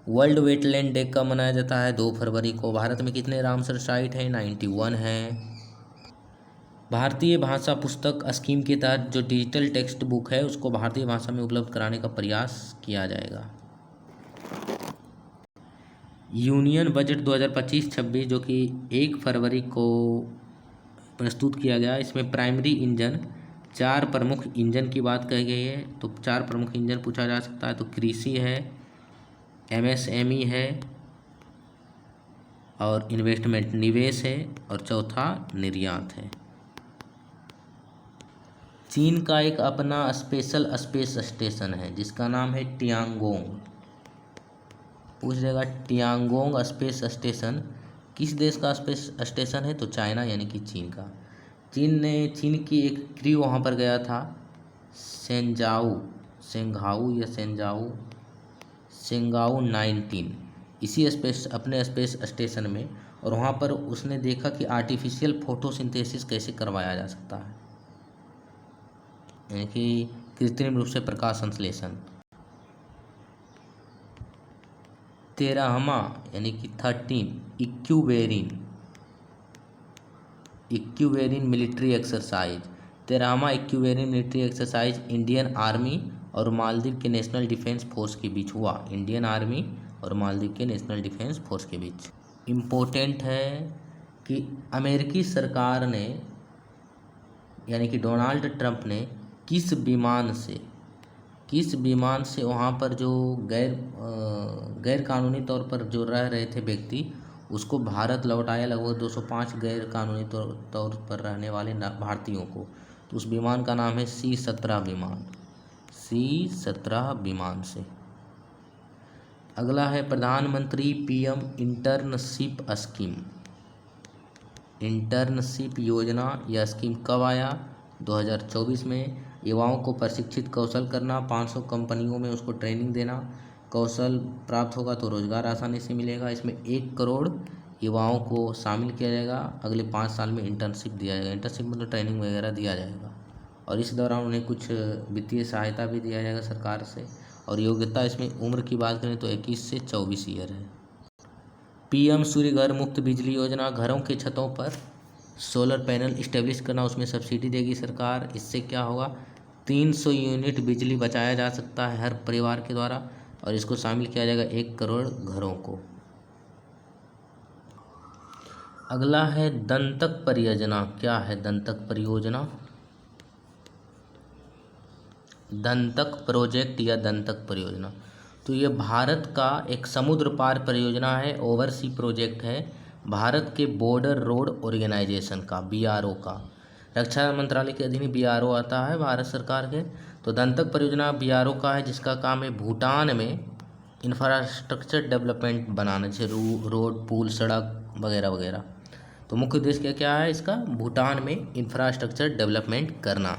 वर्ल्ड वेटलैंड डे कब मनाया जाता है? 2 फरवरी को। भारत में कितने रामसर साइट हैं? 91 हैं। भारतीय भाषा पुस्तक स्कीम के तहत जो डिजिटल टेक्स्ट बुक है, उसको भारतीय भाषा में उपलब्ध कराने का प्रयास किया जाएगा। यूनियन बजट 2025-26 जो कि 1 फरवरी को प्रस्तुत किया गया, इसमें प्राइमरी इंजन 4 प्रमुख इंजन की बात कही गई है। तो 4 प्रमुख इंजन पूछा जा सकता है, तो कृषि है, एमएसएमई है, और इन्वेस्टमेंट निवेश है, और चौथा निर्यात है। चीन का एक अपना स्पेशल स्पेस स्टेशन है, जिसका नाम है टियांगोंग। पूछ लेगा टियांगोंग स्पेस स्टेशन किस देश का स्पेस स्टेशन है? तो चाइना यानी कि चीन का। चीन की एक क्रू वहाँ पर गया था, सेंगाऊ 19 इसी अपने स्पेस स्टेशन में। और वहाँ पर उसने देखा कि आर्टिफिशियल फोटोसिंथेसिस कैसे करवाया जा सकता है, यानी कि कृत्रिम रूप से प्रकाश संश्लेषण। 13वां यानी कि 13 इक्यूवेरिन मिलिट्री एक्सरसाइज। 13वां Ekuverin military exercise Indian army और मालदीव के नेशनल डिफेंस फोर्स के बीच हुआ। इंडियन आर्मी और मालदीव के नेशनल डिफेंस फोर्स के बीच। इम्पोर्टेंट है कि अमेरिकी सरकार ने यानी कि डोनाल्ड ट्रंप ने किस विमान से वहाँ पर जो गैर कानूनी तौर पर जो रह रहे थे व्यक्ति, उसको भारत लौटाया, लगभग 205 गैर कानूनी तौर पर रहने वाले भारतीयों को। तो उस विमान का नाम है C-17 विमान। C-17 विमान से। अगला है प्रधानमंत्री PM इंटर्नशिप स्कीम। इंटर्नशिप योजना या स्कीम कब आया? 2024 में। युवाओं को प्रशिक्षित कौशल करना, 500 कंपनियों में उसको ट्रेनिंग देना, कौशल प्राप्त होगा तो रोज़गार आसानी से मिलेगा। इसमें 1 करोड़ युवाओं को शामिल किया जाएगा। अगले 5 साल में इंटर्नशिप दिया जाएगा। इंटर्नशिप मतलब ट्रेनिंग वगैरह दिया जाएगा और इस दौरान उन्हें कुछ वित्तीय सहायता भी दिया जाएगा सरकार से। और योग्यता इसमें उम्र की बात करें तो 21 से 24 ईयर है। PM सूर्य घर मुफ्त बिजली योजना, घरों के छतों पर सोलर पैनल इस्टेब्लिश करना, उसमें सब्सिडी देगी सरकार। इससे क्या होगा? 300 यूनिट बिजली बचाया जा सकता है हर परिवार के द्वारा और इसको शामिल किया जाएगा 1 करोड़ घरों को। अगला है दंतक परियोजना। क्या है दंतक परियोजना? दंतक प्रोजेक्ट या दंतक परियोजना, तो ये भारत का एक समुद्र पार परियोजना है, ओवरसी प्रोजेक्ट है भारत के बॉर्डर रोड ऑर्गेनाइजेशन का, BRO का। रक्षा मंत्रालय के अधीन BRO आता है भारत सरकार के। तो दंतक परियोजना BRO का है, जिसका काम है भूटान में इंफ्रास्ट्रक्चर डेवलपमेंट बनाना, जैसे रोड, पुल, सड़क वगैरह वगैरह। तो मुख्य उद्देश्य क्या है इसका? भूटान में इंफ्रास्ट्रक्चर डेवलपमेंट करना।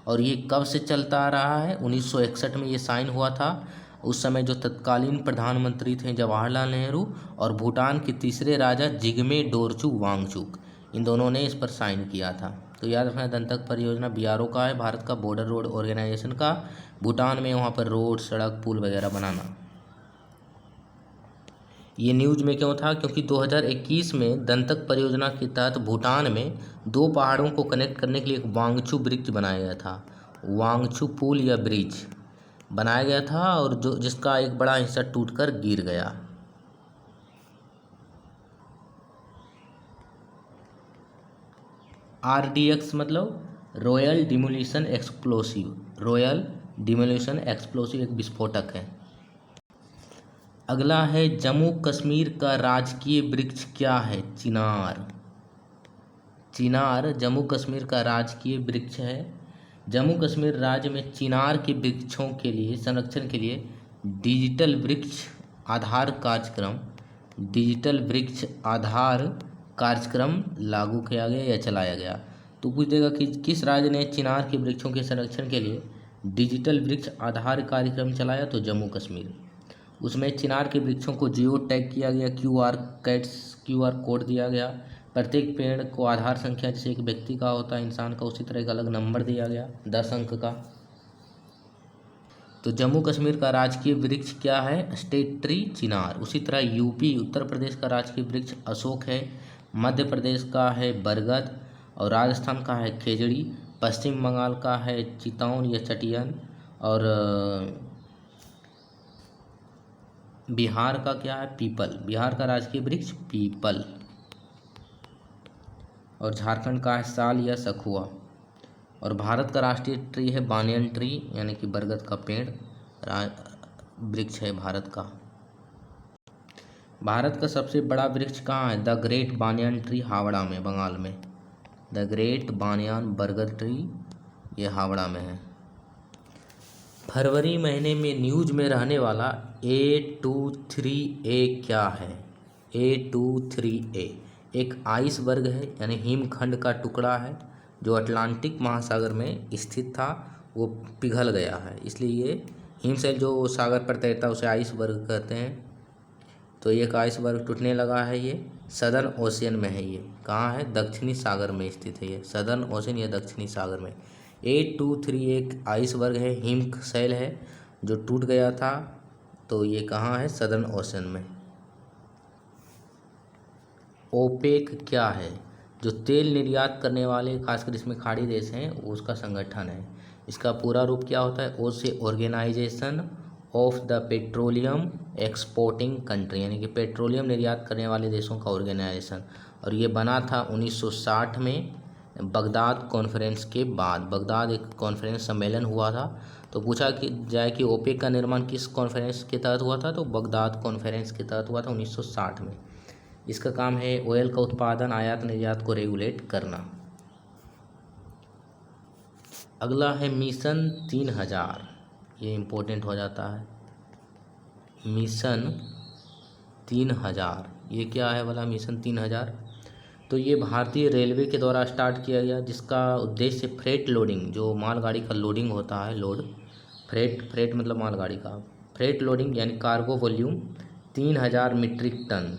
और ये कब से चलता आ रहा है? 1961 में ये साइन हुआ था। उस समय जो तत्कालीन प्रधानमंत्री थे जवाहरलाल नेहरू और भूटान के तीसरे राजा जिग्मे डोरचू वांगचुक, इन दोनों ने इस पर साइन किया था। तो याद रखना, दंतक परियोजना BRO का है, भारत का बॉर्डर रोड ऑर्गेनाइजेशन का, भूटान में वहाँ पर रोड, सड़क, पुल वगैरह बनाना। ये न्यूज में क्यों था? क्योंकि 2021 में दंतक परियोजना के तहत भूटान में 2 पहाड़ों को कनेक्ट करने के लिए एक वांगचू ब्रिज बनाया गया था। वांगचू पुल या ब्रिज बनाया गया था और जिसका एक बड़ा हिस्सा टूटकर गिर गया। RDX मतलब royal demolition explosive. Royal demolition explosive एक विस्फोटक है। अगला है जम्मू कश्मीर का राजकीय वृक्ष क्या है? चिनार। चिनार जम्मू कश्मीर का राजकीय वृक्ष है। जम्मू कश्मीर राज्य में चिनार के वृक्षों के लिए संरक्षण के लिए डिजिटल वृक्ष आधार कार्यक्रम लागू किया गया या चलाया गया। तो पूछ देगा कि किस राज्य ने चिनार के वृक्षों के संरक्षण के लिए डिजिटल वृक्ष आधार कार्यक्रम चलाया? तो जम्मू कश्मीर। उसमें चिनार के वृक्षों को जियो टैग किया गया, QR कोड दिया गया, प्रत्येक पेड़ को आधार संख्या, जैसे एक व्यक्ति का होता है, इंसान का, उसी तरह एक अलग नंबर दिया गया 10 अंक का। तो जम्मू कश्मीर का राजकीय वृक्ष क्या है? स्टेट ट्री चिनार। उसी तरह UP उत्तर प्रदेश का राजकीय वृक्ष अशोक है, मध्य प्रदेश का है बरगद और राजस्थान का है खेजड़ी, पश्चिम बंगाल का है चितौन या चटियन और बिहार का क्या है? पीपल। बिहार का राजकीय वृक्ष पीपल और झारखंड का है साल या सखुआ। और भारत का राष्ट्रीय ट्री है बानियन ट्री, यानी कि बरगद का पेड़ वृक्ष है भारत का। भारत का सबसे बड़ा वृक्ष कहाँ है? The great banyan tree, Howrah में, बंगाल में। द ग्रेट बानियन बरगद ट्री, ये हावड़ा में है। फरवरी महीने में न्यूज में रहने वाला A23A क्या है? A23A एक आइसबर्ग है यानी हिमखंड का टुकड़ा है जो अटलांटिक महासागर में स्थित था, वो पिघल गया है, इसलिए ये हिमशैल जो सागर पर तैरता है उसे आइसबर्ग कहते हैं। तो एक आइसबर्ग टूटने लगा है, ये सदर्न ओशियन में है। ये कहाँ है? दक्षिणी सागर में स्थित है ये, सदर्न ओशियन या दक्षिणी सागर में। 823 एक आइसबर्ग है, हिमशैल है जो टूट गया था, तो ये कहाँ है? सदर्न ओशियन में। ओपेक क्या है? जो तेल निर्यात करने वाले खासकर इसमें खाड़ी देश हैं उसका संगठन है। इसका पूरा रूप क्या होता है? ओ से organization of the petroleum exporting country, यानी कि पेट्रोलियम निर्यात करने वाले देशों का ऑर्गेनाइजेशन। और ये बना था 1960 में बगदाद कॉन्फ्रेंस के बाद। बगदाद एक कॉन्फ्रेंस सम्मेलन हुआ था, तो पूछा कि जाए कि ओपेक का निर्माण किस कॉन्फ्रेंस के तहत हुआ था, तो बगदाद कॉन्फ्रेंस के तहत हुआ था 1960 में। इसका काम है ऑयल का उत्पादन, आयात निर्यात को रेगुलेट करना। अगला है मिशन 3000, ये इम्पोर्टेंट हो जाता है। मिशन 3000 ये क्या है भला? मिशन 3000 तो ये भारतीय रेलवे के द्वारा स्टार्ट किया गया, जिसका उद्देश्य फ्रेट लोडिंग, जो मालगाड़ी का लोडिंग होता है, लोड फ्रेट मतलब मालगाड़ी का फ्रेट लोडिंग यानी cargo volume 3000 metric tonne,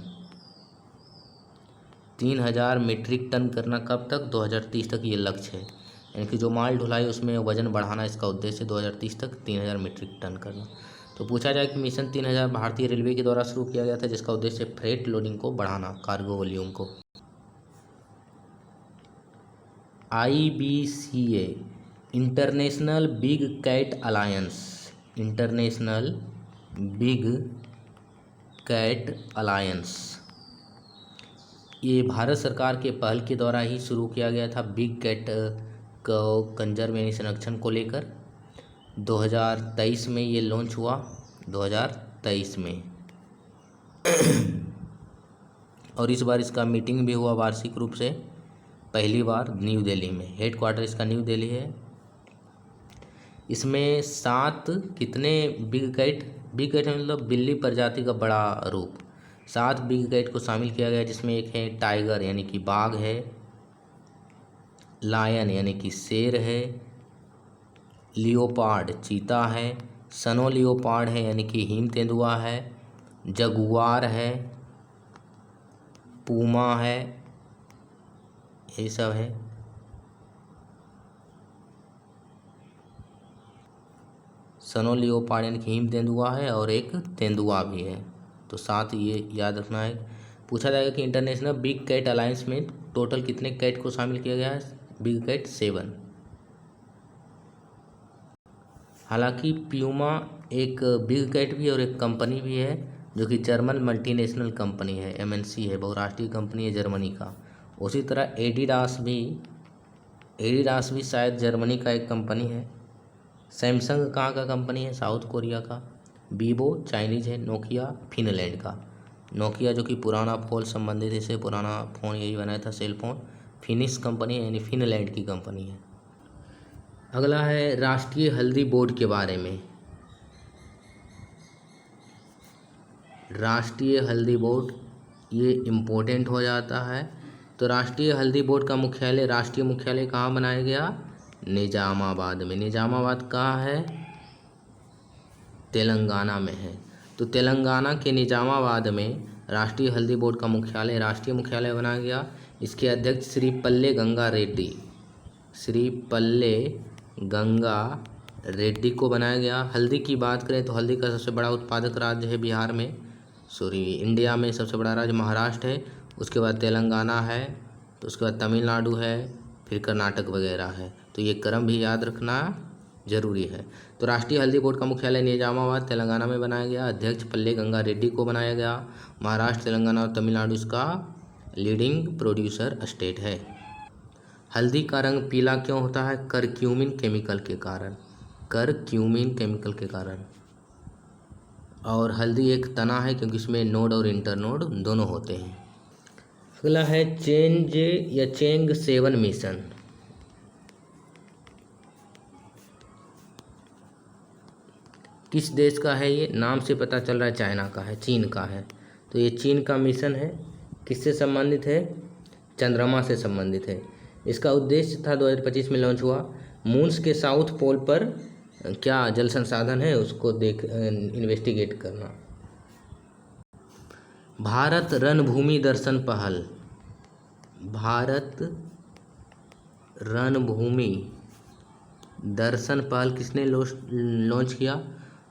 3000 metric tonne करना। कब तक? 2030 तक ये लक्ष्य है, यानी कि जो माल ढुलाई उसमें वजन बढ़ाना इसका उद्देश्य 2030 तक 3000 मीट्रिक टन करना। तो पूछा जाए कि मिशन 3000 भारतीय रेलवे के द्वारा शुरू किया गया था, जिसका उद्देश्य फ्रेट लोडिंग को बढ़ाना, कार्गो वॉल्यूम को। IBCA international big cat alliance, international big cat alliance, ये भारत सरकार के पहल के द्वारा ही शुरू किया गया था बिग कैट को कंजर्व यानी संरक्षण को लेकर। 2023 में ये लॉन्च हुआ, 2023 में। और इस बार इसका मीटिंग भी हुआ वार्षिक रूप से, पहली बार न्यू दिल्ली में। हेडक्वार्टर इसका न्यू दिल्ली है। इसमें 7 कितने बिग कैट मतलब बिल्ली प्रजाति का बड़ा रूप, 7 बिग कैट को शामिल किया गया, जिसमें एक है टाइगर यानी कि बाघ है, लायन यानी कि शेर है, लियोपार्ड चीता है, सनो लियोपार्ड है यानी कि हिम तेंदुआ है, जगुआर है, पूमा है, ये सब है। सनो लियोपार्ड यानी कि हिम तेंदुआ है और एक तेंदुआ भी है, तो 7 ये याद रखना है। पूछा जाएगा कि इंटरनेशनल बिग कैट अलायंस में टोटल कितने कैट को शामिल किया गया है? Big cat 7। हालांकि प्यूमा एक बिग कैट भी और एक कंपनी भी है, जो कि जर्मन मल्टीनेशनल कंपनी है, MNC है, बहुराष्ट्रीय कंपनी है जर्मनी का। उसी तरह एडिडास भी शायद जर्मनी का एक कंपनी है। सैमसंग कहाँ का कंपनी है? साउथ कोरिया का। वीवो चाइनीज़ है। नोकिया फिनलैंड का। नोकिया जो कि पुराना फ़ोन संबंधित, इसे पुराना फ़ोन यही बनाया था, सेल फोन। फिनिश कंपनी है यानी फिनलैंड की कंपनी है। अगला है राष्ट्रीय हल्दी बोर्ड के बारे में। राष्ट्रीय हल्दी बोर्ड ये इम्पोर्टेंट हो जाता है। तो राष्ट्रीय हल्दी बोर्ड का मुख्यालय, राष्ट्रीय मुख्यालय कहाँ बनाया गया? निजामाबाद में। निजामाबाद कहाँ है? तेलंगाना में है। तो तेलंगाना के निजामाबाद में राष्ट्रीय हल्दी बोर्ड का मुख्यालय, राष्ट्रीय मुख्यालय बनाया गया। इसके अध्यक्ष श्री पल्ले गंगा रेड्डी, श्री पल्ले गंगा रेड्डी को बनाया गया। हल्दी की बात करें तो हल्दी का सबसे बड़ा उत्पादक राज्य है बिहार में, इंडिया में सबसे बड़ा राज्य महाराष्ट्र है। उसके बाद तेलंगाना है, तो उसके बाद तमिलनाडु है, फिर कर्नाटक वगैरह है। तो ये क्रम भी याद रखना जरूरी है। तो राष्ट्रीय हल्दी बोर्ड का मुख्यालय निजामाबाद तेलंगाना में बनाया गया। अध्यक्ष पल्ले गंगा रेड्डी को बनाया गया। महाराष्ट्र, तेलंगाना और तमिलनाडु इसका लीडिंग प्रोड्यूसर स्टेट है। हल्दी का रंग पीला क्यों होता है? करक्यूमिन केमिकल के कारण, करक्यूमिन केमिकल के कारण। और हल्दी एक तना है क्योंकि इसमें नोड और इंटरनोड दोनों होते हैं। अगला है चेंज या चेंग 7 मिशन। किस देश का है ये? नाम से पता चल रहा है चाइना का है, चीन का है। तो ये चीन का मिशन है, किससे संबंधित है? चंद्रमा से संबंधित है। इसका उद्देश्य था 2025 में लॉन्च हुआ। मून्स के साउथ पोल पर क्या जल संसाधन है उसको इन्वेस्टिगेट करना। भारत रणभूमि दर्शन पहल, भारत रणभूमि दर्शन पहल किसने लॉन्च किया?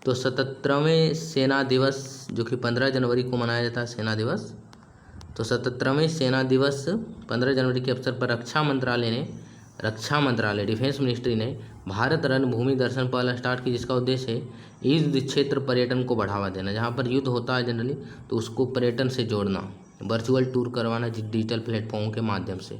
तो 77वें सेना दिवस जो कि 15 जनवरी को मनाया जाता है सेना दिवस, तो 77वें सेना दिवस 15 जनवरी के अवसर पर रक्षा मंत्रालय डिफेंस मिनिस्ट्री ने भारत रणभूमि दर्शन पहल स्टार्ट की, जिसका उद्देश्य है युद्ध क्षेत्र पर्यटन को बढ़ावा देना। जहाँ पर युद्ध होता है जनरली तो उसको पर्यटन से जोड़ना, वर्चुअल टूर करवाना डिजिटल प्लेटफॉर्म के माध्यम से।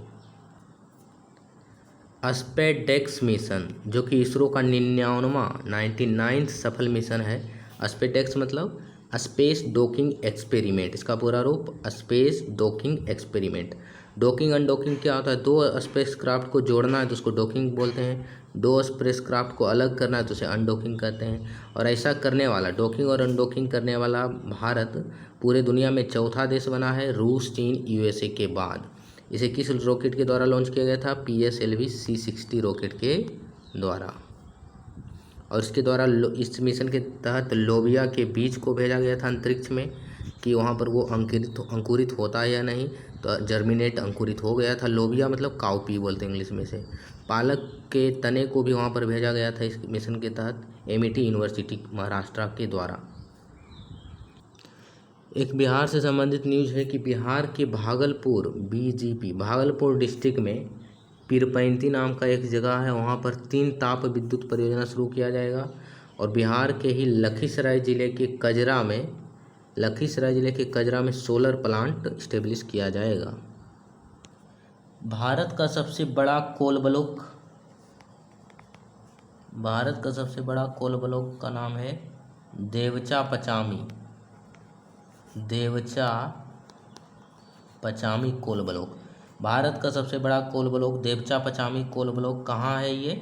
स्पेसडेक्स मिशन जो कि इसरो का 99वां सफल मिशन है। स्पेसडेक्स मतलब स्पेस डॉकिंग एक्सपेरिमेंट, इसका पूरा रूप space docking experiment. Docking undocking क्या होता है? दो स्पेसक्राफ्ट को जोड़ना है तो उसको डॉकिंग बोलते हैं, दो स्पेसक्राफ्ट को अलग करना है तो उसे अनडॉकिंग कहते हैं। और ऐसा करने वाला, डॉकिंग और अनडॉकिंग करने वाला भारत पूरे दुनिया में चौथा देश बना है, रूस, चीन, यूएसए के बाद। इसे किस रॉकेट के द्वारा लॉन्च किया गया था? PSLV C-60 रॉकेट के द्वारा। और इसके द्वारा इस मिशन के तहत लोबिया के बीज को भेजा गया था अंतरिक्ष में कि वहाँ पर वो अंकुरित होता है या नहीं, तो जर्मिनेट अंकुरित हो गया था। लोबिया मतलब काउपी बोलते हैं इंग्लिश में से। पालक के तने को भी वहाँ पर भेजा गया था इस मिशन के तहत MIT यूनिवर्सिटी महाराष्ट्र के द्वारा। एक बिहार से संबंधित न्यूज़ है कि बिहार के भागलपुर BGP भागलपुर डिस्ट्रिक्ट में पीरपैंती नाम का एक जगह है, वहाँ पर 3 ताप विद्युत परियोजना शुरू किया जाएगा। और बिहार के ही लखीसराय जिले के कजरा में सोलर प्लांट इस्टेब्लिश किया जाएगा। भारत का सबसे बड़ा कोल ब्लॉक का नाम है देवचा पचामी कोल ब्लॉक। भारत का सबसे बड़ा coal block Deocha Pachami coal block कहाँ है? ये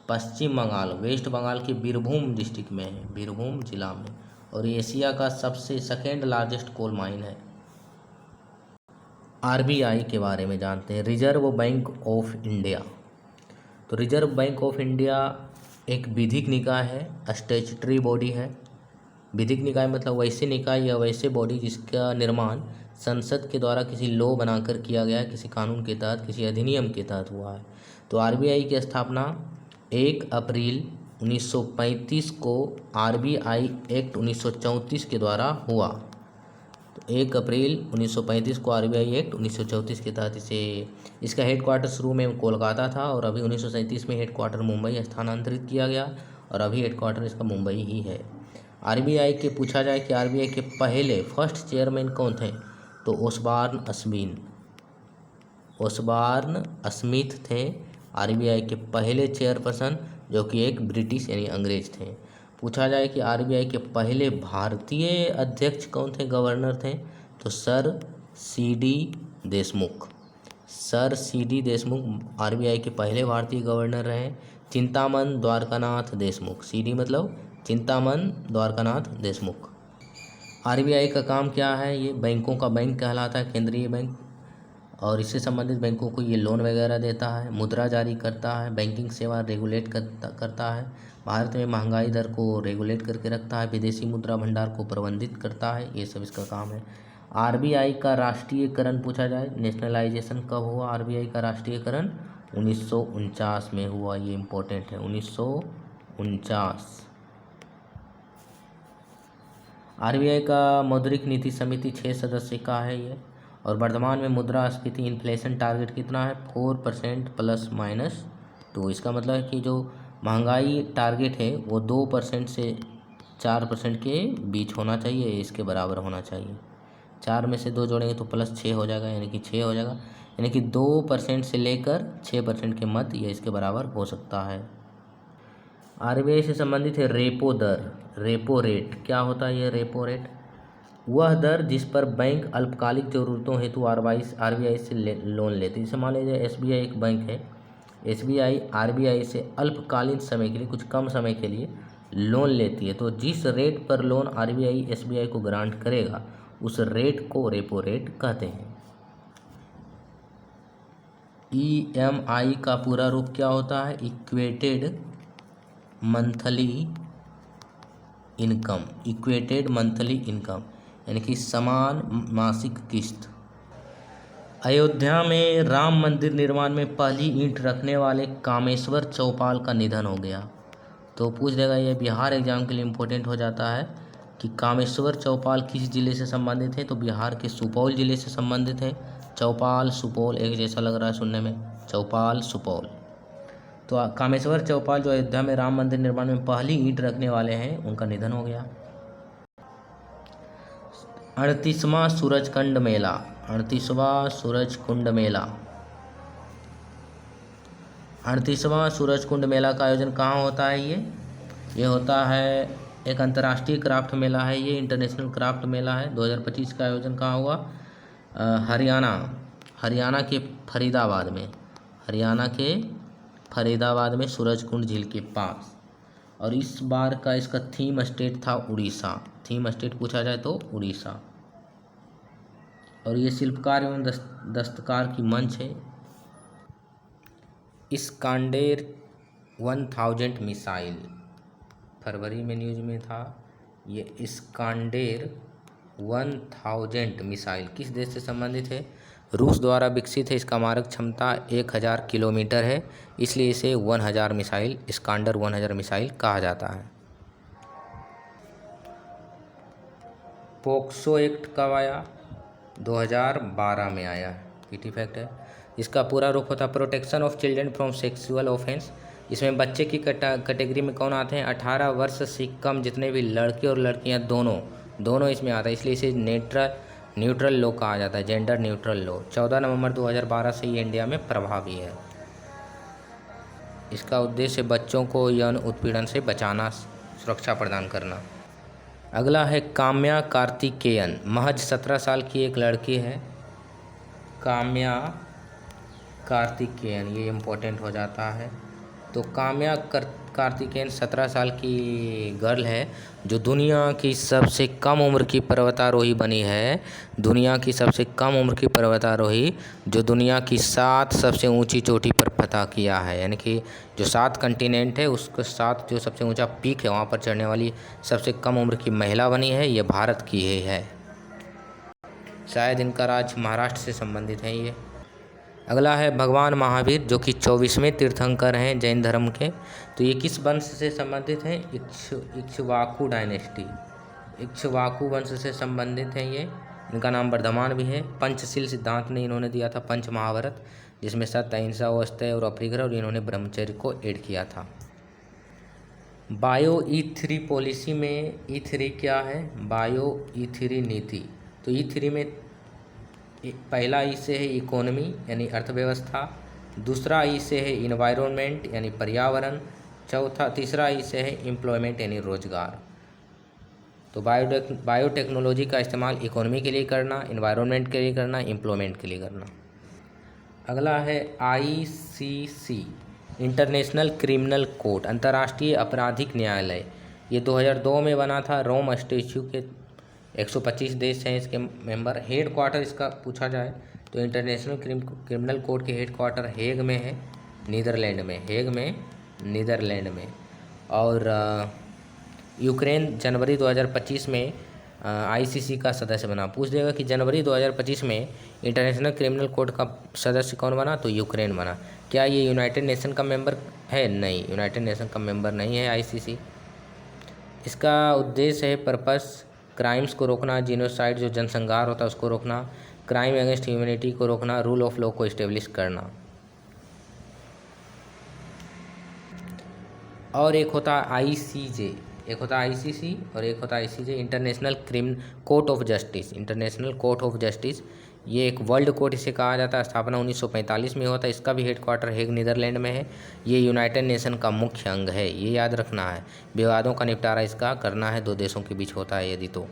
पश्चिम बंगाल, वेस्ट बंगाल के बीरभूम डिस्ट्रिक्ट में है, बीरभूम जिला में। और एशिया का सबसे सेकेंड लार्जेस्ट कोल माइन है। RBI के बारे में जानते हैं, रिजर्व बैंक ऑफ इंडिया। तो रिजर्व बैंक ऑफ इंडिया एक विधिक निकाय है, स्टैट्यूटरी बॉडी है। विधिक निकाय मतलब वैसे निकाय या वैसे बॉडी जिसका निर्माण संसद के द्वारा किसी लॉ बनाकर किया गया है, किसी कानून के तहत, किसी अधिनियम के तहत हुआ है। तो RBI की स्थापना 1 अप्रैल 1935 को RBI एक्ट 1934 के द्वारा हुआ। तो 1 अप्रैल 1935 को RBI एक्ट 1934 के तहत इसका हेडक्वार्टर शुरू में कोलकाता था और अभी 1937 में हेडक्वार्टर मुंबई स्थानांतरित किया गया और अभी हेडक्वार्टर इसका मुंबई ही है। RBI के पूछा जाए कि RBI के पहले फर्स्ट चेयरमैन कौन थे? तो ओसबॉर्न स्मिथ थे RBI के पहले चेयरपर्सन, जो कि एक ब्रिटिश यानी अंग्रेज थे। पूछा जाए कि RBI के पहले भारतीय अध्यक्ष कौन थे, गवर्नर थे? तो सर CD देशमुख RBI के पहले भारतीय गवर्नर रहे। चिंतामन द्वारकानाथ देशमुख, CD मतलब चिंतामन द्वारकानाथ देशमुख। RBI का काम क्या है? ये बैंकों का बैंक कहलाता है, केंद्रीय बैंक, और इससे संबंधित बैंकों को ये लोन वगैरह देता है, मुद्रा जारी करता है, बैंकिंग सेवा रेगुलेट करता है, भारत में महंगाई दर को रेगुलेट करके रखता है, विदेशी मुद्रा भंडार को प्रबंधित करता है, ये सब इसका काम है। RBI का राष्ट्रीयकरण पूछा जाए, नेशनलाइजेशन कब हुआ? RBI का राष्ट्रीयकरण 1949 में हुआ, ये इम्पोर्टेंट है, 1949। RBI का मौद्रिक नीति समिति 6 सदस्य का है ये, और वर्तमान में मुद्रास्फीति इन्फ्लेशन टारगेट कितना है? 4% ±2। इसका मतलब है कि जो महंगाई टारगेट है वो 2% से 4% के बीच होना चाहिए, इसके बराबर होना चाहिए। 4 में से 2 जोड़ेंगे तो +6 हो जाएगा, यानी कि 6 हो जाएगा, यानी कि 2% से लेकर 6% के मध्य ये इसके बराबर हो सकता है। RBI से संबंधित है रेपो दर, रेपो रेट। क्या होता है ये रेपो रेट? वह दर जिस पर बैंक अल्पकालिक ज़रूरतों हेतु RBI से लोन लेती है। जैसे मान लीजिए SBI एक बैंक है, SBI RBI से अल्पकालीन समय के लिए, कुछ कम समय के लिए लोन लेती है, तो जिस रेट पर लोन RBI SBI को ग्रांट करेगा उस रेट को रेपो रेट कहते हैं। EMI का पूरा रूप क्या होता है? Equated monthly income. Equated monthly income यानी कि समान मासिक किस्त। अयोध्या में राम मंदिर निर्माण में पहली ईंट रखने वाले कामेश्वर चौपाल का निधन हो गया। तो पूछ देगा, ये बिहार एग्जाम के लिए इम्पोर्टेंट हो जाता है कि कामेश्वर चौपाल किस जिले से संबंधित है? तो बिहार के सुपौल जिले से संबंधित है। चौपाल सुपौल एक जैसा लग रहा है सुनने में, चौपाल सुपौल। तो कामेश्वर चौपाल जो अयोध्या में राम मंदिर निर्माण में पहली ईंट रखने वाले हैं, उनका निधन हो गया। 38वां सूरजकुंड मेला। 38वां सूरजकुंड मेला। 38वां सूरजकुंड मेला का आयोजन कहाँ होता है? ये होता है, एक अंतर्राष्ट्रीय क्राफ्ट मेला है, ये इंटरनेशनल क्राफ्ट मेला है। 2025 का आयोजन कहाँ हुआ? हरियाणा के फरीदाबाद में। हरियाणा के फरीदाबाद में सूरजकुंड झील के पास। और इस बार का इसका थीम स्टेट था उड़ीसा। थीम स्टेट पूछा जाए तो उड़ीसा। और ये शिल्पकार एवं दस्तकार की मंच है। इस्कांडेर 1000 मिसाइल, फरवरी में न्यूज में था। ये इस्कांडेर 1000 मिसाइल किस देश से संबंधित है? रूस द्वारा विकसित है। इसका मारक क्षमता 1000 किलोमीटर है, इसलिए इसे 1000 मिसाइल, इस्कांडर 1000 मिसाइल कहा जाता है। पोक्सो एक्ट कब आया? 2012 में आया। पीटी फैक्ट है। इसका पूरा रूप होता है protection of children from sexual offence. इसमें बच्चे की कैटेगरी में कौन आते हैं? 18 वर्ष से कम जितने भी लड़के और लड़कियां दोनों इसमें आता है, इसलिए इसे न्यूट्रल लॉ कहा जाता है, जेंडर न्यूट्रल लॉ। 14 नवंबर 2012 से ये इंडिया में प्रभावी है। इसका उद्देश्य बच्चों को यौन उत्पीड़न से बचाना, सुरक्षा प्रदान करना। अगला है काम्या कार्तिकेयन। महज 17 साल की एक लड़की है, काम्या कार्तिकेयन, ये इम्पोर्टेंट हो जाता है। तो काम्या कार्तिकेयन 17 साल की गर्ल है जो दुनिया की सबसे कम उम्र की पर्वतारोही बनी है। दुनिया की सबसे कम उम्र की पर्वतारोही जो दुनिया की 7 सबसे ऊंची चोटी पर फतह किया है, यानी कि जो 7 कंटिनेंट है उसके 7 जो सबसे ऊंचा पीक है वहाँ पर चढ़ने वाली सबसे कम उम्र की महिला बनी है। ये भारत की ही है। शायद इनका राज्य महाराष्ट्र से संबंधित है ये। अगला है भगवान महावीर जो कि 24वें तीर्थंकर हैं जैन धर्म के। तो ये किस वंश से संबंधित हैं? इक्ष्वाकु डायनेस्टी, इक्ष्वाकु वंश से संबंधित हैं ये। इनका नाम वर्धमान भी है। पंचशील सिद्धांत ने इन्होंने दिया था, पंच महाव्रत, जिसमें सत्य, अहिंसा, औस्तेय और अपरिग्रह, और इन्होंने ब्रह्मचर्य को ऐड किया था। बायो E3 पॉलिसी में E3 क्या है? बायो E3 नीति। तो E3 में पहला ई से है इकोनॉमी यानी अर्थव्यवस्था, दूसरा ई से है इन्वायरमेंट यानी पर्यावरण, तीसरा ई से है एम्प्लॉयमेंट यानी रोजगार। तो बायोटेक्नोलॉजी का इस्तेमाल इकोनॉमी के लिए करना, इन्वायरमेंट के लिए करना, एम्प्लॉयमेंट के लिए करना। अगला है ICC, इंटरनेशनल क्रिमिनल कोर्ट, अंतर्राष्ट्रीय आपराधिक न्यायालय। ये 2002 में बना था। रोम स्टैच्यू के 125 देश हैं इसके मेंबर। हेड क्वार्टर इसका पूछा जाए तो इंटरनेशनल क्रिमिनल कोर्ट के हेड क्वार्टर हेग में है, नीदरलैंड में, हेग में नीदरलैंड में। और यूक्रेन जनवरी 2025 में ICC का सदस्य बना। पूछ देगा कि जनवरी 2025 में इंटरनेशनल क्रिमिनल कोर्ट का सदस्य कौन बना? तो यूक्रेन बना। क्या ये यूनाइटेड नेशन का मेंबर है? नहीं, यूनाइटेड नेशन का मेंबर नहीं है ICC। इसका उद्देश्य है पर्पस क्राइम्स को रोकना, जीनोसाइड जो जनसंहार होता है उसको रोकना, क्राइम अगेंस्ट ह्यूमैनिटी को रोकना, रूल ऑफ लॉ को इस्टेब्लिश करना। और एक होता है ICJ, एक होता है ICC और एक होता है ICJ, international criminal court of justice. International court of justice ये एक वर्ल्ड कोर्ट इसे कहा जाता है। स्थापना 1945 में होता है। इसका भी हेड क्वार्टर हेग नीदरलैंड में है। ये यूनाइटेड नेशन का मुख्य अंग है, ये याद रखना है। विवादों का निपटारा इसका करना है, 2 देशों के बीच होता है यदि तो।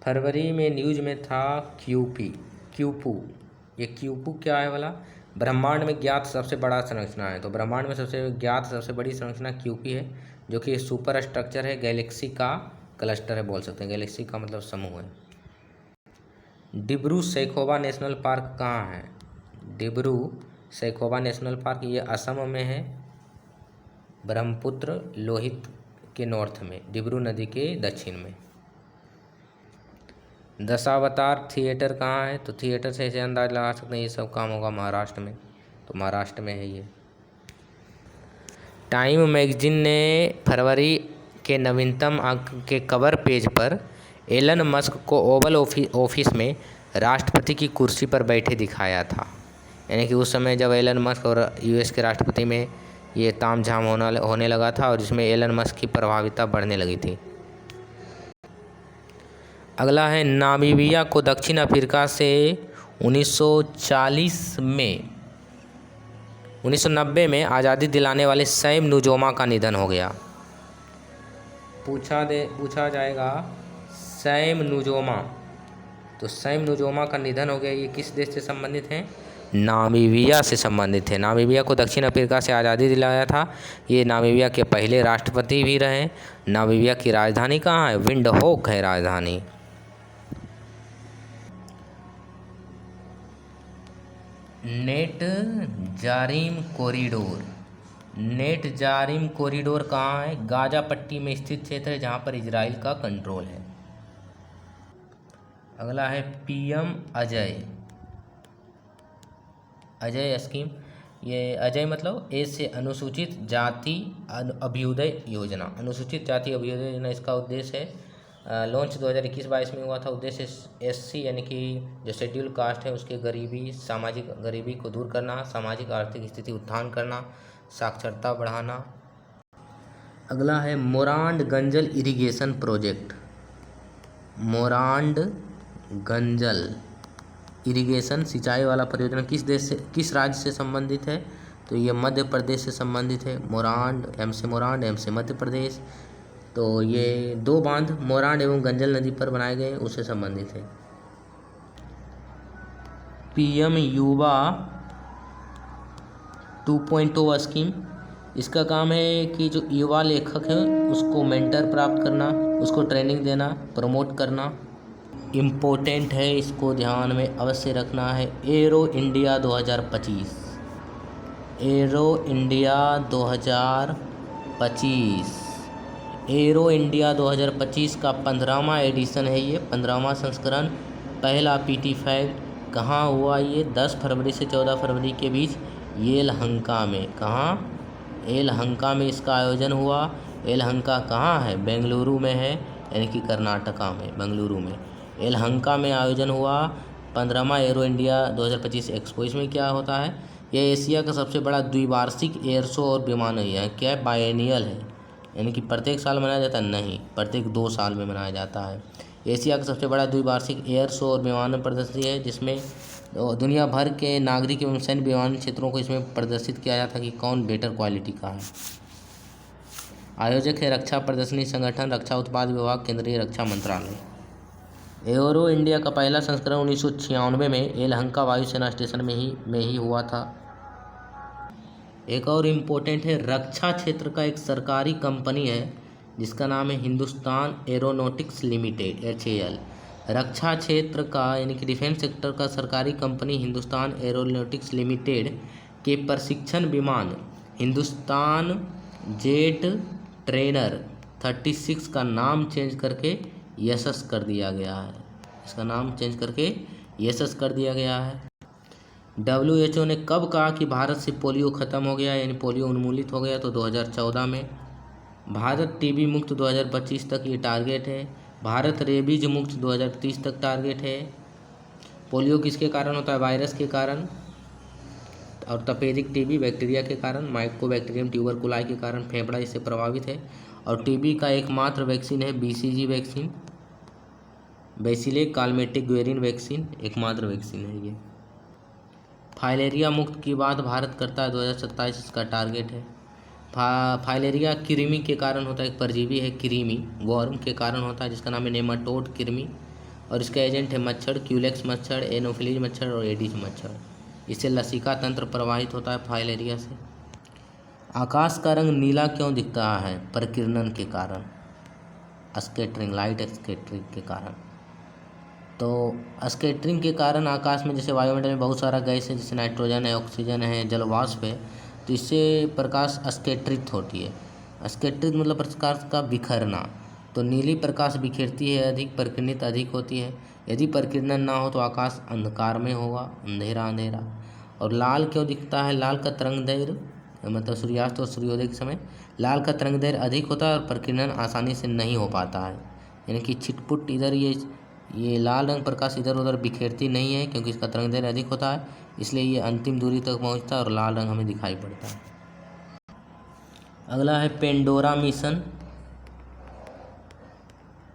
फरवरी में न्यूज में था क्यूपू। ये क्यूपू क्या है वाला? ब्रह्मांड में ज्ञात सबसे बड़ा संरचना है। तो ब्रह्मांड में सबसे ज्ञात सबसे बड़ी संरचना क्यूपी है, जो कि सुपर स्ट्रक्चर है, गैलेक्सी का क्लस्टर है बोल सकते हैं। गैलेक्सी का मतलब समूह है। डिब्रू सैखोवा नेशनल पार्क कहाँ है? डिब्रू सैखोवा नेशनल पार्क, ये असम में है, ब्रह्मपुत्र लोहित के नॉर्थ में, डिब्रू नदी के दक्षिण में। दशावतार थिएटर कहाँ है? तो थिएटर से ऐसे अंदाज लगा सकते हैं ये सब काम होगा महाराष्ट्र में, तो महाराष्ट्र में है ये। टाइम मैगजीन ने फरवरी के नवीनतम अंक के कवर पेज पर एलन मस्क को ओवल ऑफिस में राष्ट्रपति की कुर्सी पर बैठे दिखाया था। यानी कि उस समय जब एलन मस्क और यूएस के राष्ट्रपति में ये तामझाम होने लगा था और जिसमें एलन मस्क की प्रभाविता बढ़ने लगी थी। अगला है नामीबिया को दक्षिण अफ्रीका से 1990 में आज़ादी दिलाने वाले सैम नुजोमा का निधन हो गया। पूछा जाएगा सैम नुजोमा, तो सैम नुजोमा का निधन हो गया, ये किस देश से संबंधित है? नामीबिया से संबंधित है। नामीबिया को दक्षिण अफ्रीका से आज़ादी दिलाया था। ये नामीबिया के पहले राष्ट्रपति भी रहे। नामीबिया की राजधानी कहाँ है? विंडहोक है राजधानी। नेट जारिम कॉरिडोर कहाँ है? गाजा पट्टी में स्थित क्षेत्र है जहाँ पर इजराइल का कंट्रोल है। अगला है पीएम अजय स्कीम। ये अजय मतलब ए से अनुसूचित जाति अभ्युदय योजना। अनुसूचित जाति अभ्युदय योजना इसका उद्देश्य है, लॉन्च 2021-22 में हुआ था। उद्देश्य एससी यानी कि जो शेड्यूल कास्ट है उसके सामाजिक गरीबी को दूर करना, सामाजिक आर्थिक स्थिति उत्थान करना, साक्षरता बढ़ाना। अगला है मोरांड गंजल इरिगेशन प्रोजेक्ट। मोरांड गंजल इरिगेशन सिंचाई वाला परियोजना किस राज्य से संबंधित है? तो ये मध्य प्रदेश से संबंधित है। मोरांड, एम से मध्य प्रदेश। तो ये 2 बांध मोरांड एवं गंजल नदी पर बनाए गए, उससे संबंधित है। पीएम युवा 2.0 स्कीम, इसका काम है कि जो युवा लेखक हैं उसको मेंटर प्राप्त करना, उसको ट्रेनिंग देना, प्रमोट करना। इम्पोर्टेंट है, इसको ध्यान में अवश्य रखना है। एरो इंडिया 2025, एरो इंडिया 2025 का 15वां एडिशन है ये, 15वां संस्करण। पहला पीटी फैक्ट कहाँ हुआ? ये 10 फरवरी से 14 फरवरी के बीच येलहंका में। कहाँ? येलहंका में इसका आयोजन हुआ। येलहंका कहाँ है? बेंगलुरु में है, यानी कि कर्नाटका में, बेंगलुरु में। येलहंका में आयोजन हुआ 15वां एरो इंडिया 2025 एक्सपो। इसमें क्या होता है? यह एशिया का सबसे बड़ा द्विवार्षिक एयर शो और विमानन है। क्या है? बायनियल है, यानी कि प्रत्येक साल मनाया जाता है? नहीं, प्रत्येक 2 साल में मनाया जाता है। एशिया का सबसे बड़ा द्विवार्षिक एयर शो और विमानन प्रदर्शनी है, जिसमें दुनिया भर के नागरिक एवं सैन्य विमानन क्षेत्रों को इसमें प्रदर्शित किया जाता है कि कौन बेटर क्वालिटी का है। आयोजक है रक्षा प्रदर्शनी संगठन, रक्षा उत्पाद विभाग, केंद्रीय रक्षा मंत्रालय। एरो इंडिया का पहला संस्करण 1996 में येलहंका वायुसेना स्टेशन में ही हुआ था। एक और इम्पोर्टेंट है, रक्षा क्षेत्र का एक सरकारी कंपनी है जिसका नाम है हिंदुस्तान एरोनॉटिक्स लिमिटेड, HAL। रक्षा क्षेत्र का यानी कि डिफेंस सेक्टर का सरकारी कंपनी हिंदुस्तान एरोनॉटिक्स लिमिटेड के प्रशिक्षण विमान हिंदुस्तान जेट ट्रेनर 36 का नाम चेंज करके यशस कर दिया गया है। इसका नाम चेंज करके यशस कर दिया गया है। WHO ने कब कहा कि भारत से पोलियो खत्म हो गया, यानी पोलियो उन्मूलित हो गया? तो 2014 में। भारत टीबी मुक्त 2025 तक ये टारगेट है। भारत रेबीज मुक्त 2030 तक टारगेट है। पोलियो किसके कारण होता है? वायरस के कारण। और तपेदिक टीबी बैक्टीरिया के कारण, माइकोबैक्टीरियम ट्यूबरकुलाई के कारण फेफड़ा इससे प्रभावित है। और टीबी का एकमात्र वैक्सीन है BCG वैक्सीन, बैसिले कालमेटिक ग्वेरिन वैक्सीन, एकमात्र वैक्सीन है ये। फाइलेरिया मुक्त की बात भारत करता है, 2027 इसका टारगेट है। फाइलेरिया कृमि के कारण होता है, एक परजीवी है कृमि, वर्म के कारण होता है जिसका नाम है नेमाटोड कृमि, और इसका एजेंट है मच्छर, क्यूलेक्स मच्छर, एनोफिलीज मच्छर और एडिस मच्छर। इससे लसिका तंत्र प्रभावित होता है फाइलेरिया से। आकाश का रंग नीला क्यों दिखता है? प्रकीर्णन के कारण, स्कैटरिंग, लाइट स्कैटरिंग के कारण। तो स्कैटरिंग के कारण आकाश में जैसे वायुमंडल में बहुत सारा गैस है, जैसे नाइट्रोजन है, ऑक्सीजन है, जलवाष्प है, तो इससे प्रकाश स्कैटरित होती है। स्कैटरित मतलब प्रकाश का बिखरना। तो नीली प्रकाश बिखेरती है अधिक, प्रकीर्णित अधिक होती है। यदि प्रकीर्णन ना हो तो आकाश अंधकार में होगा, अंधेरा अंधेरा। और लाल क्यों दिखता है? लाल का तरंगदैर्घ्य मतलब सूर्यास्त और सूर्योदय के समय लाल का तरंगदैर्घ्य अधिक होता है और प्रकीर्णन आसानी से नहीं हो पाता है। यानी कि छिटपुट इधर ये लाल रंग प्रकाश इधर उधर बिखेरती नहीं है, क्योंकि इसका तरंगदैर्घ्य अधिक होता है, इसलिए ये अंतिम दूरी तक पहुंचता है और लाल रंग हमें दिखाई पड़ता है। अगला है पेंडोरा मिशन।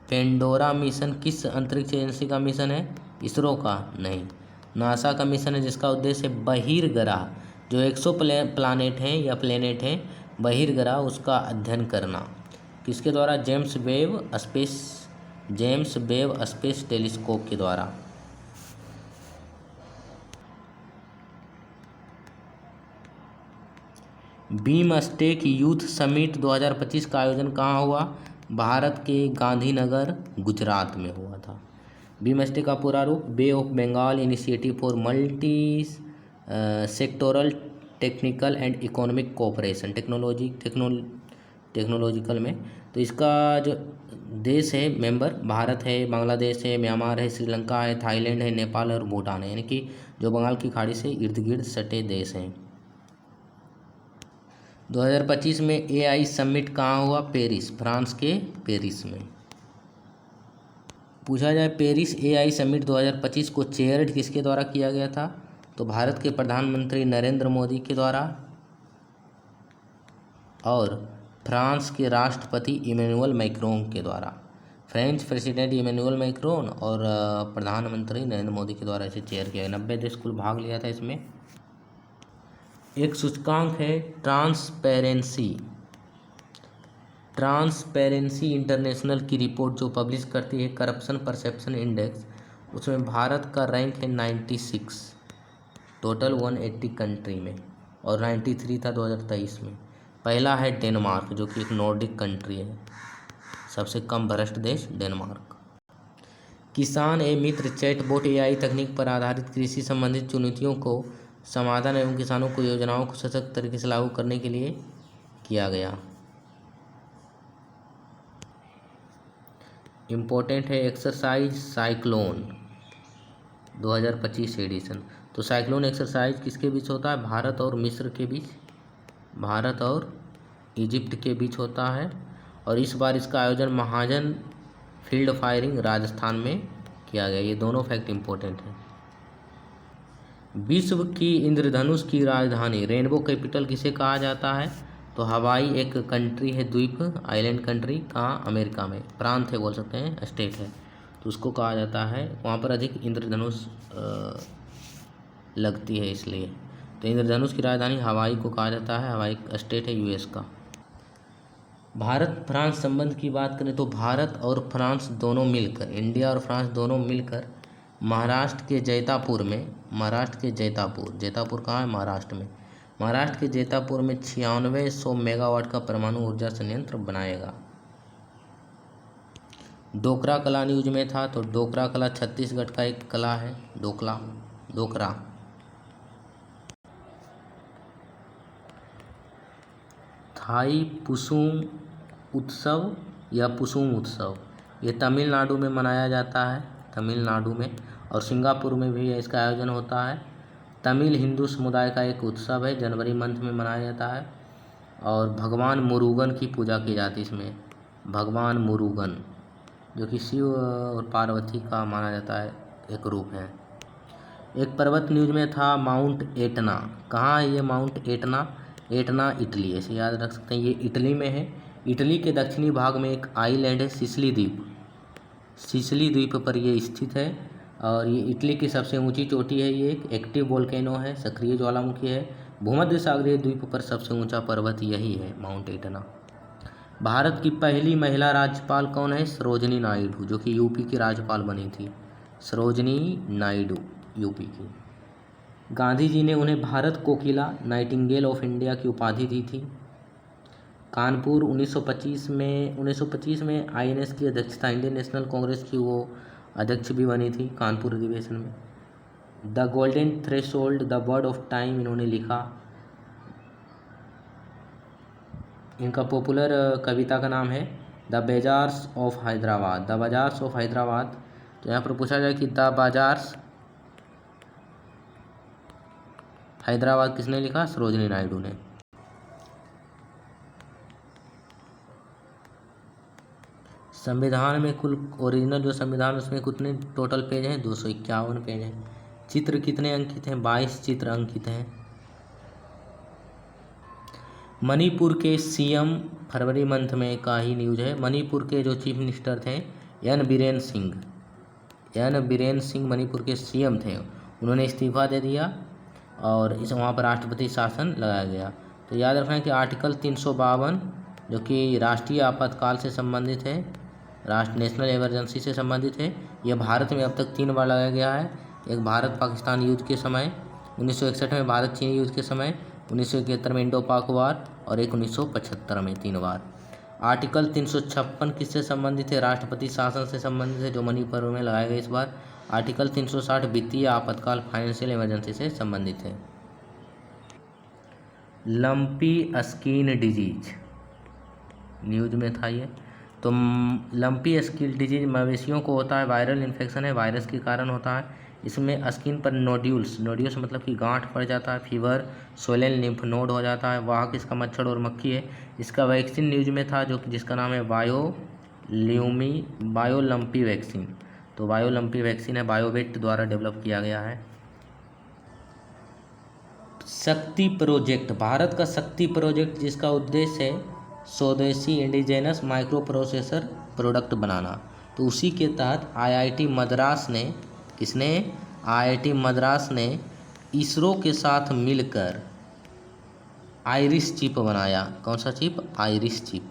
पेंडोरा मिशन किस अंतरिक्ष एजेंसी का मिशन है? इसरो का नहीं, नासा का मिशन है, जिसका उद्देश्य बहिर्ग्रह जो प्लानेट हैं या प्लेनेट हैं बहिर्ग्रह, उसका अध्ययन करना। किसके द्वारा? जेम्स वेब स्पेस टेलीस्कोप के द्वारा। बीमस्टेक यूथ समिट 2025 का आयोजन कहाँ हुआ? भारत के गांधीनगर, गुजरात में हुआ था। बीमस्टेक का पूरा रूप bay of Bengal initiative for multi sectoral technical and economic cooperation technological में। तो इसका जो देश है मेंबर, भारत है, बांग्लादेश है, म्यांमार है, श्रीलंका है, थाईलैंड है, नेपाल और भूटान है, यानी कि जो बंगाल की खाड़ी से इर्द गिर्द सटे देश हैं। 2025 में AI समिट कहाँ हुआ? पेरिस, फ्रांस के पेरिस में। पूछा जाए पेरिस AI समिट 2025 को चेयर्ड किसके द्वारा किया गया था? तो भारत के प्रधानमंत्री नरेंद्र मोदी के द्वारा और फ्रांस के राष्ट्रपति इमैनुअल मैक्रोन के द्वारा। फ्रेंच प्रेसिडेंट इमैनुअल मैक्रोन और प्रधानमंत्री नरेंद्र मोदी के द्वारा इसे चेयर किया गया। 90 देश कुल भाग लिया था इसमें। एक सूचकांक है ट्रांसपेरेंसी इंटरनेशनल की रिपोर्ट जो पब्लिश करती है करप्शन परसेप्शन इंडेक्स, उसमें भारत का रैंक है 96 टोटल 180 कंट्री में, और 93 था 2023 में। पहला है डेनमार्क, जो कि एक नॉर्डिक कंट्री है, सबसे कम भ्रष्ट देश डेनमार्क। किसान ए मित्र चैटबॉट AI तकनीक पर आधारित कृषि संबंधित चुनौतियों को समाधान एवं किसानों को योजनाओं को सशक्त तरीके से लागू करने के लिए किया गया। इम्पोर्टेंट है एक्सरसाइज साइक्लोन 2025 एडिशन। तो साइक्लोन एक्सरसाइज किसके बीच होता है? भारत और मिस्र के बीच, भारत और इजिप्ट के बीच होता है, और इस बार इसका आयोजन महाजन फील्ड फायरिंग राजस्थान में किया गया। ये दोनों फैक्ट इम्पोर्टेंट हैं। विश्व की इंद्रधनुष की राजधानी रेनबो कैपिटल किसे कहा जाता है? तो हवाई एक कंट्री है, द्वीप आइलैंड कंट्री, कहाँ? अमेरिका में, प्रांत है बोल सकते हैं, स्टेट है, तो उसको कहा जाता है, वहाँ पर अधिक इंद्रधनुष लगती है इसलिए। तो इंद्रधनुष की राजधानी हवाई को कहा जाता है, हवाई स्टेट है US का। भारत फ्रांस संबंध की बात करें तो भारत और फ्रांस दोनों मिलकर, इंडिया और फ्रांस दोनों मिलकर महाराष्ट्र के जैतापुर कहाँ है? महाराष्ट्र में। महाराष्ट्र के जैतापुर में 9600 मेगावाट का परमाणु ऊर्जा संयंत्र बनाएगा। डोकरा कला न्यूज में था, तो डोकरा कला छत्तीसगढ़ का एक कला है, डोकरा। थाई पुसुम उत्सव या पुसुम उत्सव, ये तमिलनाडु में मनाया जाता है, तमिलनाडु में, और सिंगापुर में भी इसका आयोजन होता है। तमिल हिंदू समुदाय का एक उत्सव है, जनवरी मंथ में मनाया जाता है, और भगवान मुरुगन की पूजा की जाती है इसमें। भगवान मुरुगन जो कि शिव और पार्वती का माना जाता है एक रूप है। एक पर्वत न्यूज में था माउंट एटना, कहाँ है ये माउंट एटना? एटना इटली, ऐसे याद रख सकते हैं, ये इटली में है। इटली के दक्षिणी भाग में एक आइलैंड है सिसिली द्वीप पर ये स्थित है, और ये इटली की सबसे ऊंची चोटी है। ये एक एक्टिव वोल्केनो है, सक्रिय ज्वालामुखी है। भूमध्य सागरीय द्वीप पर सबसे ऊंचा पर्वत यही है, माउंट एटना। भारत की पहली महिला राज्यपाल कौन है? सरोजनी नायडू, जो कि यूपी की राज्यपाल बनी थी, सरोजनी नायडू यूपी की। गांधी जी ने उन्हें भारत कोकिला नाइटिंगेल ऑफ इंडिया की उपाधि दी थी। कानपुर 1925 में INS की अध्यक्षता, इंडियन नेशनल कांग्रेस की वो अध्यक्ष भी बनी थी कानपुर अधिवेशन में। The golden threshold, the word of time इन्होंने लिखा। इनका पॉपुलर कविता का नाम है the bazaars of Hyderabad, the bazaars of Hyderabad. तो यहाँ पर पूछा जाए कि द बाजार्स हैदराबाद किसने लिखा? सरोजिनी नायडू ने। संविधान में कुल ओरिजिनल जो संविधान उसमें कितने टोटल पेज हैं? 251 पेज हैं। चित्र कितने अंकित हैं? 22 चित्र अंकित हैं। मणिपुर के सीएम फरवरी मंथ में का ही न्यूज है। मणिपुर के जो चीफ मिनिस्टर थे एन बीरेन सिंह मणिपुर के सीएम थे, उन्होंने इस्तीफा दे दिया और इस वहाँ पर राष्ट्रपति शासन लगाया गया। तो याद रखना है कि आर्टिकल 352 जो कि राष्ट्रीय आपातकाल से संबंधित है, नेशनल इमरजेंसी से संबंधित है, यह भारत में अब तक 3 बार लगाया गया है। एक भारत पाकिस्तान युद्ध के समय, 1961 में भारत चीन युद्ध के समय, 1971 में इंडो पाक वार और एक 1975 में 3 बार। आर्टिकल 356 किससे संबंधित है? राष्ट्रपति शासन से संबंधित है, जो मणिपुर में लगाया गया इस बार। आर्टिकल 360 वित्तीय आपातकाल फाइनेंशियल इमरजेंसी से संबंधित है। लंपी स्किन डिजीज न्यूज में था ये। तो लंपी स्किन डिजीज मवेशियों को होता है, वायरल इन्फेक्शन है, वायरस के कारण होता है। इसमें स्किन पर नोड्यूल्स मतलब कि गांठ पड़ जाता है, फीवर, सोलन लिम्फ नोड हो जाता है। वाहक इसका मच्छर और मक्खी है। इसका वैक्सीन न्यूज में था जो जिसका नाम है बायोलंपी वैक्सीन। तो बायोलंपी वैक्सीन है, बायोवेट द्वारा डेवलप किया गया है। शक्ति प्रोजेक्ट, भारत का शक्ति प्रोजेक्ट जिसका उद्देश्य है स्वदेशी इंडिजेनस माइक्रो प्रोसेसर प्रोडक्ट बनाना। तो उसी के तहत आईआईटी मद्रास ने इसरो के साथ मिलकर आइरिस चिप बनाया। कौन सा chip? Iris chip.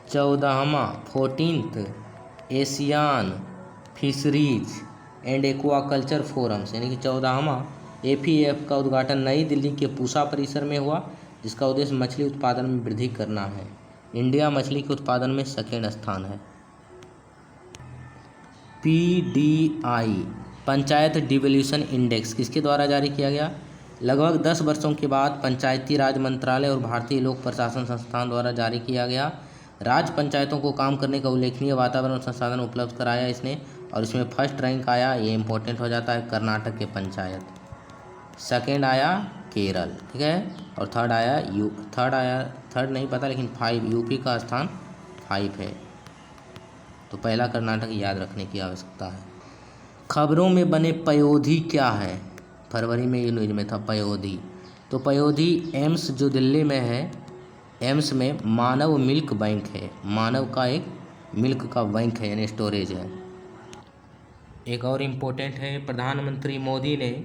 14th ASEAN fisheries and aquaculture forums यानी कि 14वां AFF का उद्घाटन नई दिल्ली के पूसा परिसर में हुआ, जिसका उद्देश्य मछली उत्पादन में वृद्धि करना है। इंडिया मछली के उत्पादन में 2nd स्थान है। PDI पंचायत डिवोल्यूशन इंडेक्स किसके द्वारा जारी किया गया? लगभग 10 वर्षों के बाद पंचायती राज मंत्रालय और भारतीय लोक प्रशासन संस्थान द्वारा जारी किया गया। राज्य पंचायतों को काम करने का उल्लेखनीय वातावरण और संसाधन उपलब्ध कराया इसने, और इसमें फर्स्ट रैंक आया, ये इंपॉर्टेंट हो जाता है, कर्नाटक के पंचायत। 2nd आया केरल, ठीक है, और थर्ड नहीं पता, लेकिन 5 यूपी का स्थान 5 है। तो पहला कर्नाटक याद रखने की आवश्यकता है। खबरों में बने पयोधी क्या है? फरवरी में ये न्यूज में था पयोधी। तो पयोधी एम्स जो दिल्ली में है, एम्स में मानव मिल्क बैंक है। मानव का एक मिल्क का बैंक है यानी स्टोरेज है। एक और इम्पोर्टेंट है, प्रधानमंत्री मोदी ने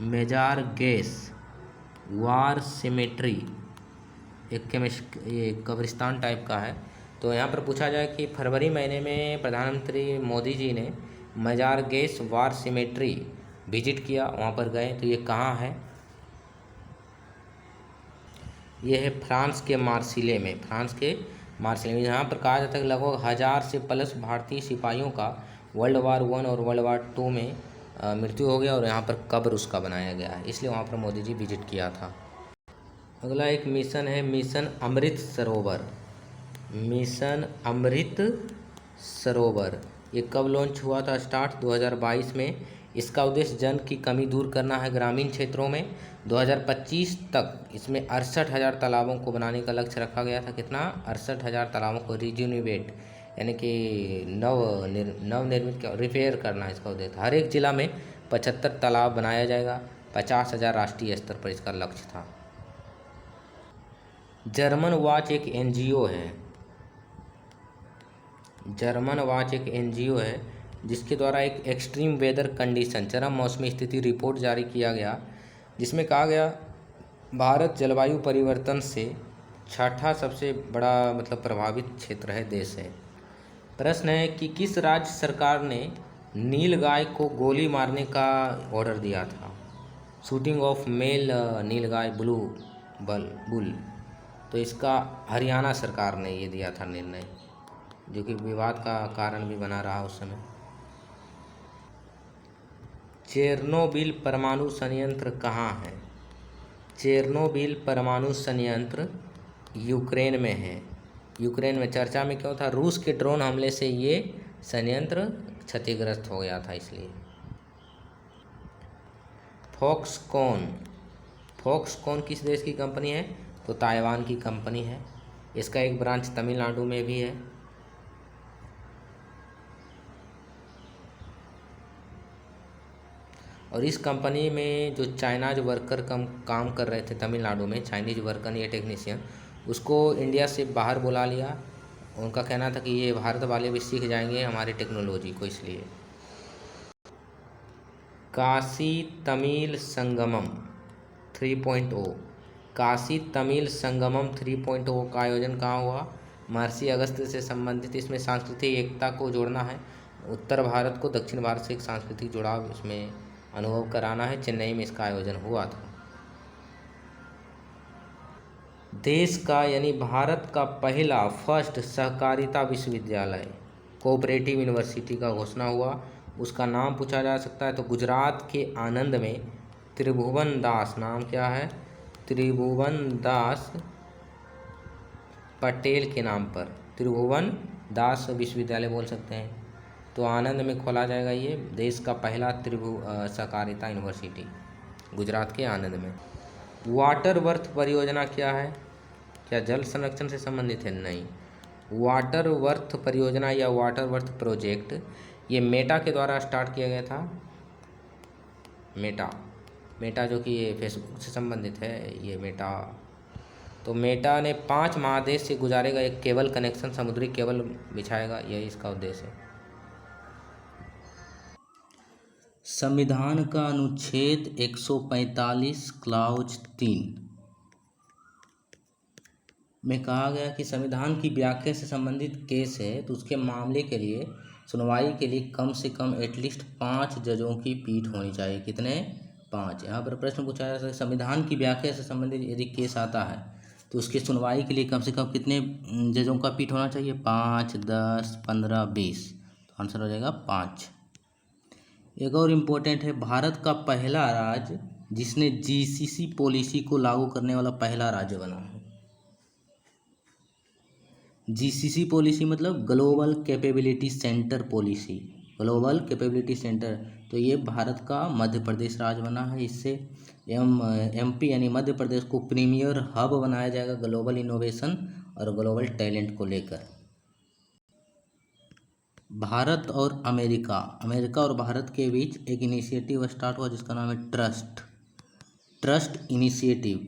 मेजार गैस वार सिमेट्री ये कब्रिस्तान टाइप का है। तो यहाँ पर पूछा जाए कि फरवरी महीने में प्रधानमंत्री मोदी जी ने मेजार गैस वार सिमेट्री विजिट किया, वहाँ पर गए। तो ये कहाँ है? ये है फ्रांस के मार्सिले में। यहाँ पर कहा जाता है कि लगभग 1000 से प्लस भारतीय सिपाहियों का वर्ल्ड वार 1 और वर्ल्ड वार 2 में मृत्यु हो गया, और यहाँ पर कब्र उसका बनाया गया है, इसलिए वहाँ पर मोदी जी विजिट किया था। अगला एक मिशन है, मिशन अमृत सरोवर। ये कब लॉन्च हुआ था? स्टार्ट 2022 में। इसका उद्देश्य जल की कमी दूर करना है ग्रामीण क्षेत्रों में। 2025 तक इसमें 68,000 तालाबों को बनाने का लक्ष्य रखा गया था। कितना? 68,000 तालाबों को रिज्यूनिवेट यानी कि नवनिर्मित रिपेयर करना है इसका उद्देश्य। हर एक जिला में 75 तालाब बनाया जाएगा। 50,000 राष्ट्रीय स्तर पर इसका लक्ष्य था। जर्मन वॉच एक एनजीओ है जिसके द्वारा एक एक्सट्रीम वेदर कंडीशन चरम मौसमी स्थिति रिपोर्ट जारी किया गया, जिसमें कहा गया भारत जलवायु परिवर्तन से 6ठा सबसे बड़ा प्रभावित क्षेत्र है, देश है। प्रश्न है कि किस राज्य सरकार ने नीलगाय को गोली मारने का ऑर्डर दिया था? Shooting of male nilgai bull. तो इसका हरियाणा सरकार ने ये दिया था निर्णय, जो कि विवाद का कारण भी बना रहा उस समय। चेरनोबिल परमाणु संयंत्र कहाँ है? चेरनोबिल परमाणु संयंत्र यूक्रेन में है। यूक्रेन में चर्चा में क्यों था? रूस के ड्रोन हमले से ये संयंत्र क्षतिग्रस्त हो गया था, इसलिए। फॉक्सकॉन, फॉक्सकॉन किस देश की कंपनी है? तो ताइवान की कंपनी है। इसका एक ब्रांच तमिलनाडु में भी है। और इस कंपनी में जो चाइनाज वर्कर काम कर रहे थे तमिलनाडु में, चाइनीज वर्कर या टेक्नीशियन, उसको इंडिया से बाहर बुला लिया। उनका कहना था कि ये भारत वाले भी सीख जाएंगे हमारी टेक्नोलॉजी को, इसलिए। काशी तमिल संगमम 3.0, काशी तमिल संगमम 3.0 का आयोजन कहाँ हुआ? महर्षि अगस्त्य से संबंधित। इसमें सांस्कृतिक एकता को जोड़ना है, उत्तर भारत को दक्षिण भारत से एक सांस्कृतिक जुड़ाव इसमें अनुभव कराना है। चेन्नई में इसका आयोजन हुआ था। देश का यानी भारत का पहला फर्स्ट सहकारिता विश्वविद्यालय, कोऑपरेटिव यूनिवर्सिटी का घोषणा हुआ। उसका नाम पूछा जा सकता है, तो गुजरात के आनंद में त्रिभुवन दास, नाम क्या है? त्रिभुवन दास पटेल के नाम पर त्रिभुवन दास विश्वविद्यालय बोल सकते हैं। तो आनंद में खोला जाएगा ये, देश का पहला सहकारिता यूनिवर्सिटी, गुजरात के आनंद में। वाटर वर्थ परियोजना क्या है? क्या जल संरक्षण से संबंधित है? नहीं। वाटर वर्थ परियोजना या वाटर वर्थ प्रोजेक्ट ये मेटा के द्वारा स्टार्ट किया गया था। मेटा जो कि ये फेसबुक से संबंधित है, ये मेटा। तो मेटा ने 5 महादेश से गुजारेगा एक केबल कनेक्शन, समुद्री केबल बिछाएगा, यही इसका उद्देश्य है। संविधान का अनुच्छेद 145 क्लाउज 3 में कहा गया कि संविधान की व्याख्या से संबंधित केस है तो उसके मामले के लिए सुनवाई के लिए कम से कम एटलीस्ट 5 जजों की पीठ होनी चाहिए। कितने? 5। यहाँ पर प्रश्न पूछा जा सकता है, संविधान की व्याख्या से संबंधित यदि केस आता है तो उसकी सुनवाई के लिए कम से कम कितने जजों का पीठ होना चाहिए? 5, 10, 15, 20। तो आंसर हो जाएगा 5। एक और इम्पोर्टेंट है, भारत का पहला राज्य जिसने जीसीसी पॉलिसी को लागू करने वाला पहला राज्य बना है। जीसीसी पॉलिसी मतलब global capability centre policy, global capability centre. तो ये भारत का मध्य प्रदेश राज्य बना है। इससे एमपी यानी मध्य प्रदेश को प्रीमियर हब बनाया जाएगा ग्लोबल इनोवेशन और ग्लोबल टैलेंट को लेकर। भारत और अमेरिका और भारत के बीच एक इनिशिएटिव स्टार्ट हुआ जिसका नाम है ट्रस्ट इनिशिएटिव।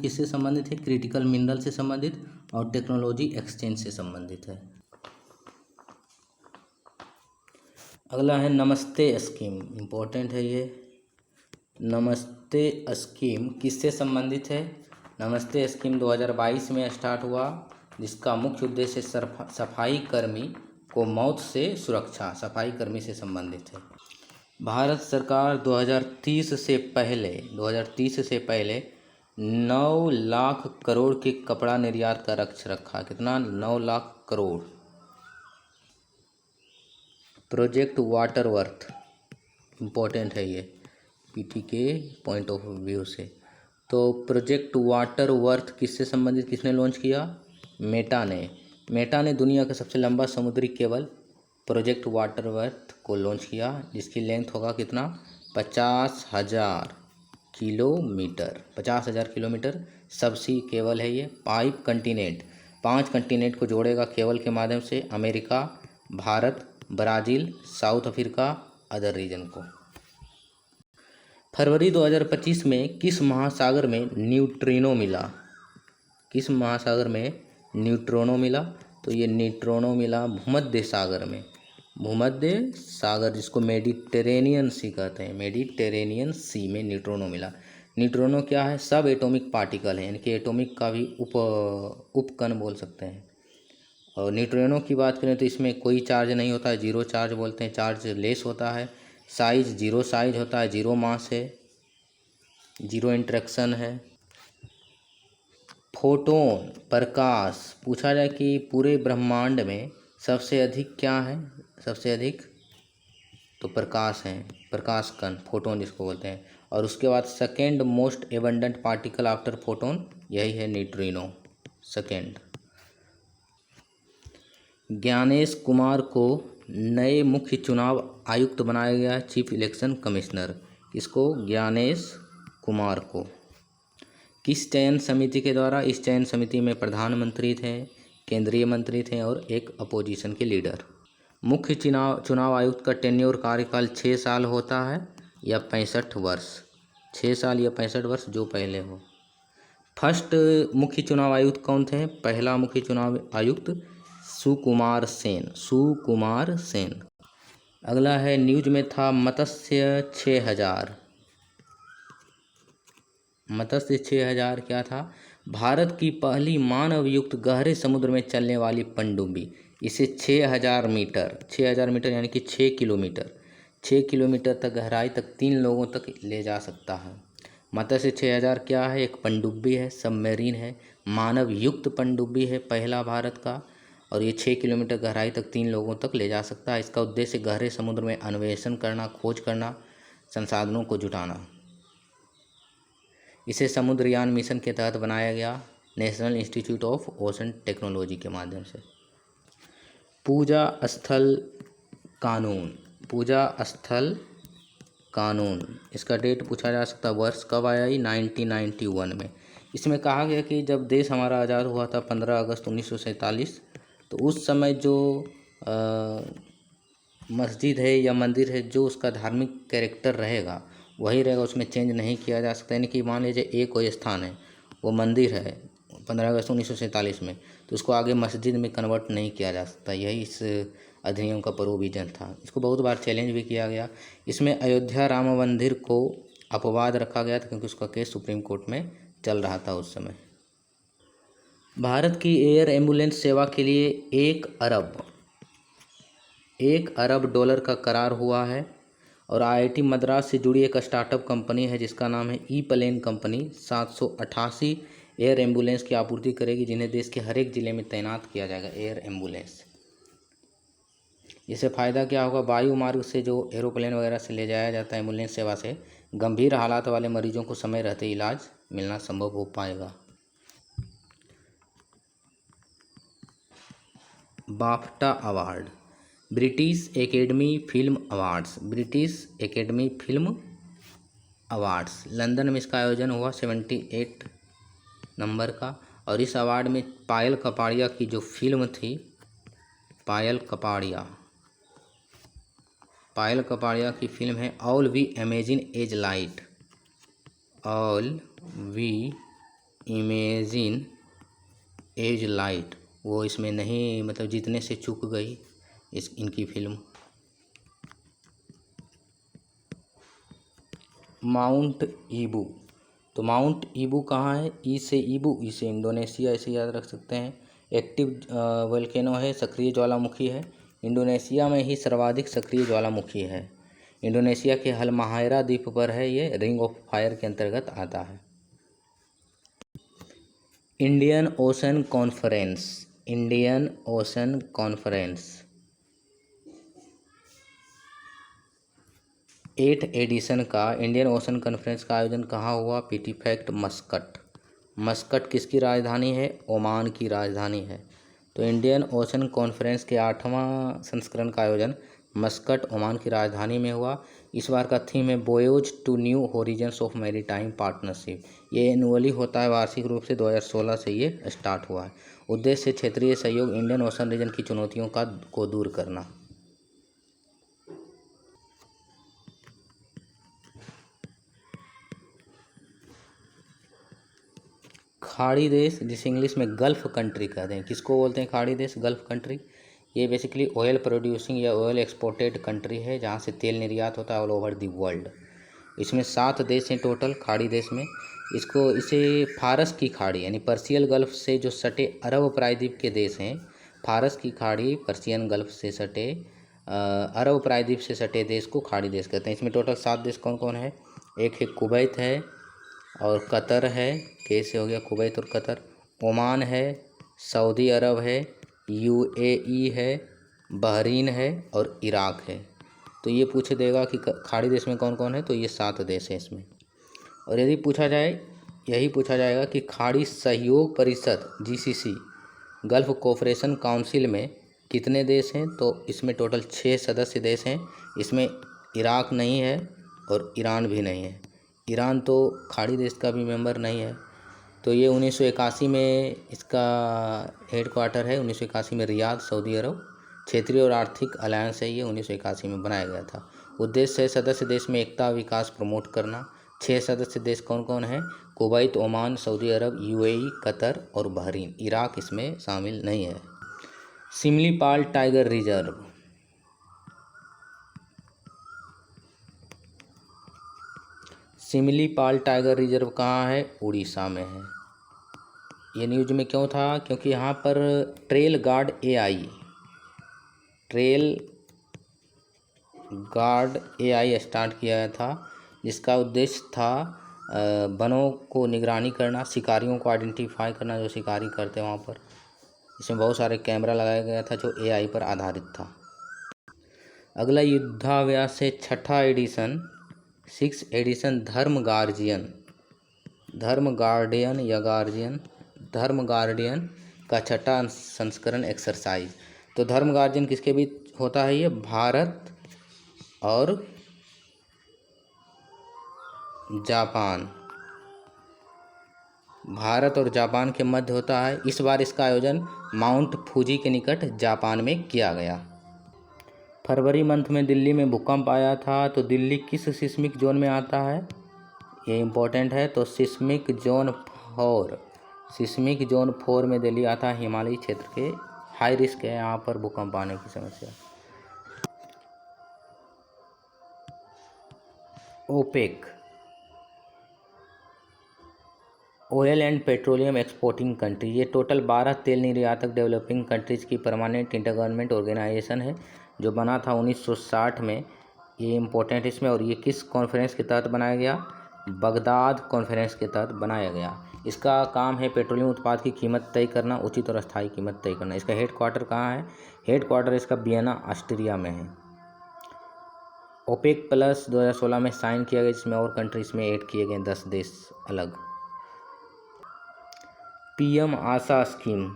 किससे संबंधित है? क्रिटिकल मिनरल से संबंधित और टेक्नोलॉजी एक्सचेंज से संबंधित है। अगला है नमस्ते स्कीम, इम्पोर्टेंट है ये। नमस्ते स्कीम किससे संबंधित है? नमस्ते स्कीम 2022 में स्टार्ट हुआ, जिसका मुख्य उद्देश्य सफाई कर्मी को मौत से सुरक्षा, सफाई कर्मी से संबंधित है। भारत सरकार 2030 से पहले 9 लाख करोड़ के कपड़ा निर्यात का लक्ष्य रखा। कितना? 9 lakh crore. Project water worth, important है ये पीटी के पॉइंट ऑफ व्यू से। तो प्रोजेक्ट वाटर वर्थ किससे संबंधित, किसने लॉन्च किया? मेटा ने दुनिया का सबसे लंबा समुद्री केबल प्रोजेक्ट वाटर वर्थ को लॉन्च किया, जिसकी लेंथ होगा कितना? 50,000 किलोमीटर सबसी केबल है ये। 5 कंटिनेंट को जोड़ेगा केबल के माध्यम से, America, Bharat, Brazil, South Africa, other region को। फरवरी 2025 में किस महासागर में न्यूट्रिनो मिला? तो ये न्यूट्रिनो मिला भूमध्य सागर, जिसको मेडिटेरेनियन सी कहते हैं। मेडिटेरेनियन सी में न्यूट्रिनो मिला। न्यूट्रिनो क्या है? सब एटॉमिक पार्टिकल है, यानी कि एटॉमिक का भी उपकण बोल सकते हैं। और न्यूट्रिनो की बात करें तो इसमें कोई चार्ज नहीं होता है, जीरो चार्ज बोलते हैं, चार्ज लेस होता है। जीरो साइज होता है, जीरो मास है, जीरो इंटरेक्शन है। फोटोन प्रकाश। पूछा जाए कि पूरे ब्रह्मांड में सबसे अधिक क्या है, सबसे अधिक तो प्रकाश है, प्रकाश कण फोटोन जिसको बोलते हैं। और उसके बाद second most abundant particle after photon यही है न्यूट्रिनो, सेकेंड। ज्ञानेश कुमार को नए मुख्य चुनाव आयुक्त बनाया गया, चीफ इलेक्शन कमिश्नर। इसको ज्ञानेश कुमार को। किस चयन समिति के द्वारा? इस चयन समिति में प्रधानमंत्री थे, केंद्रीय मंत्री थे और एक अपोजिशन के लीडर। मुख्य चुनाव आयुक्त का टेन्योर कार्यकाल 6 साल होता है या 65 वर्ष, 6 साल या 65 वर्ष जो पहले हो। फर्स्ट मुख्य चुनाव आयुक्त कौन थे? पहला मुख्य चुनाव आयुक्त सुकुमार सेन, सुकुमार सेन। अगला है न्यूज में था मत्स्य 6000, मत्स्य 6000 क्या था? भारत की पहली मानव युक्त गहरे समुद्र में चलने वाली पनडुब्बी। इसे 6000 मीटर, 6000 मीटर यानी कि 6 किलोमीटर, 6 किलोमीटर तक गहराई तक 3 लोगों तक ले जा सकता है। मत्स्य 6000 क्या है? एक पनडुब्बी है, सबमरीन है, मानव युक्त पनडुब्बी है, पहला भारत का। और ये 6 किलोमीटर गहराई तक 3 लोगों तक ले जा सकता है। इसका उद्देश्य गहरे समुद्र में अन्वेषण करना, खोज करना, संसाधनों को जुटाना। इसे समुद्रयान मिशन के तहत बनाया गया, national institute of ocean technology के माध्यम से। पूजा स्थल कानून, पूजा स्थल कानून, इसका डेट पूछा जा सकता है, वर्ष कब आया? 1991 में। इसमें कहा गया कि जब देश हमारा आज़ाद हुआ था 15 अगस्त 1947, तो उस समय जो मस्जिद है या मंदिर है, जो उसका धार्मिक कैरेक्टर रहेगा वही रहेगा, उसमें चेंज नहीं किया जा सकता। यानी कि मान लीजिए एक कोई स्थान है, वो मंदिर है 15 अगस्त 1947 में, तो उसको आगे मस्जिद में कन्वर्ट नहीं किया जा सकता। यही इस अधिनियम का प्रोविजन था। इसको बहुत बार चैलेंज भी किया गया। इसमें अयोध्या राम मंदिर को अपवाद रखा गया था क्योंकि उसका केस सुप्रीम कोर्ट में चल रहा था उस समय। भारत की एयर एम्बुलेंस सेवा के लिए 1 अरब डॉलर का करार हुआ है। और IIT मद्रास से जुड़ी एक स्टार्टअप कंपनी है जिसका नाम है e plane company, 788 air ambulance की आपूर्ति करेगी, जिन्हें देश के हर एक ज़िले में तैनात किया जाएगा एयर एम्बुलेंस। इससे फ़ायदा क्या होगा? वायु मार्ग से जो एरोप्लेन वगैरह से ले जाया जाता है एम्बुलेंस सेवा से, गंभीर हालात वाले मरीजों को समय रहते इलाज मिलना संभव हो पाएगा। BAFTA award, British academy film awards, British academy film awards, London में इसका आयोजन हुआ 78 नंबर का। और इस अवार्ड में पायल कपाड़िया की जो फिल्म थी, पायल कपाड़िया की फिल्म है all we imagine as light, all we imagine as light, वो इसमें नहीं, मतलब जीतने से चूक गई इनकी फिल्म। माउंट ईबू, तो माउंट ईबू कहाँ है? ई से ईबू, ई से इंडोनेशिया, ऐसे याद रख सकते हैं। एक्टिव वोल्केनो है, सक्रिय ज्वालामुखी है, इंडोनेशिया में ही सर्वाधिक सक्रिय ज्वालामुखी है। इंडोनेशिया के हलमाहायरा द्वीप पर है, ये रिंग ऑफ फायर के अंतर्गत आता है। Indian ocean conference, Indian ocean conference 8th edition का इंडियन ओशन कॉन्फ्रेंस का आयोजन कहाँ हुआ? PT fact Muscat. मस्कट किसकी राजधानी है? ओमान की राजधानी है। तो इंडियन ओशन कॉन्फ्रेंस के 8वां संस्करण का आयोजन मस्कट ओमान की राजधानी में हुआ। इस बार का थीम है voyage to new horizons of maritime partnership. ये एनुअली होता है, वार्षिक रूप से 2016 से ये स्टार्ट हुआ है। उद्देश्य क्षेत्रीय सहयोग, इंडियन ओशन रीजन की चुनौतियों को दूर करना। खाड़ी देश, जिसे इंग्लिश में गल्फ़ कंट्री कहते हैं, किसको बोलते हैं खाड़ी देश? Gulf country. ये बेसिकली ऑयल प्रोड्यूसिंग या ऑयल एक्सपोर्टेड कंट्री है, जहाँ से तेल निर्यात होता है ऑल ओवर दी वर्ल्ड। इसमें 7 देश हैं टोटल खाड़ी देश में। इसे फारस की खाड़ी यानी पर्शियन गल्फ़ से जो सटे अरब प्रायद्वीप के देश हैं, फारस की खाड़ी पर्शियन गल्फ़ से सटे अरब प्रायद्वीप से सटे देश को खाड़ी देश कहते हैं। इसमें टोटल 7 देश कौन कौन है? एक है कुवैत है और कतर है, कैसे हो गया कुवैत और कतर, ओमान है, सऊदी अरब है, यूएई है, बहरीन है और इराक है। तो ये पूछ देगा कि खाड़ी देश में कौन कौन है, तो ये 7 देश हैं इसमें। और यदि पूछा जाए, यही पूछा जाएगा कि खाड़ी सहयोग परिषद जीसीसी गल्फ कोऑपरेशन काउंसिल में कितने देश हैं, तो इसमें टोटल 6 सदस्य देश हैं। इसमें इराक नहीं है और ईरान भी नहीं है। ईरान तो खाड़ी देश का भी मेंबर नहीं है। तो ये 1981 में इसका हेड क्वार्टर है, 1981 में रियाद, सऊदी अरब। क्षेत्रीय और आर्थिक अलायंस है, ये 1981 में बनाया गया था। उद्देश्य है सदस्य देश में एकता विकास प्रमोट करना। 6 सदस्य देश कौन कौन हैं? Kuwait, Oman, Saudi Arabia, UAE, Qatar और बहरीन। इराक इसमें शामिल नहीं है। Similipal tiger reserve, Similipal tiger reserve कहाँ है? उड़ीसा में है। ये न्यूज में क्यों था? क्योंकि यहाँ पर ट्रेल गार्ड एआई स्टार्ट किया गया था, जिसका उद्देश्य था वनों को निगरानी करना, शिकारियों को आइडेंटिफाई करना जो शिकारी करते हैं वहाँ पर। इसमें बहुत सारे कैमरा लगाया गया था जो एआई पर आधारित था। अगला युद्धाभ्यास से 6 एडिशन धर्म गार्डियन का 6 संस्करण एक्सरसाइज। तो धर्म गार्जियन किसके बीच होता है? ये भारत और जापान के मध्य होता है। इस बार इसका आयोजन माउंट फूजी के निकट जापान में किया गया। फरवरी मंथ में दिल्ली में भूकंप आया था, तो दिल्ली किस सिस्मिक जोन में आता है? ये इम्पोर्टेंट है। तो सिस्मिक जोन 4 में दिल्ली आता है। हिमालयी क्षेत्र के हाई रिस्क है यहाँ पर भूकंप आने की समस्या। OPEC, oil and petroleum exporting country, ये टोटल 12 तेल निर्यातक डेवलपिंग कंट्रीज़ की परमानेंट इंटरगवर्नमेंट ऑर्गेनाइजेशन है, जो बना था 1960 में। ये इम्पोर्टेंट इसमें। और ये किस कॉन्फ्रेंस के तहत बनाया गया? बगदाद कॉन्फ्रेंस के तहत बनाया गया। इसका काम है पेट्रोलियम उत्पाद की कीमत तय करना, उचित और अस्थायी कीमत तय करना। इसका हेड क्वार्टर कहाँ है? हेड क्वार्टर इसका वियना, ऑस्ट्रिया में है। ओपेक प्लस 2016 में साइन किया गया, जिसमें और कंट्रीज में ऐड किए गए 10 देश अलग। पीएम आशा स्कीम,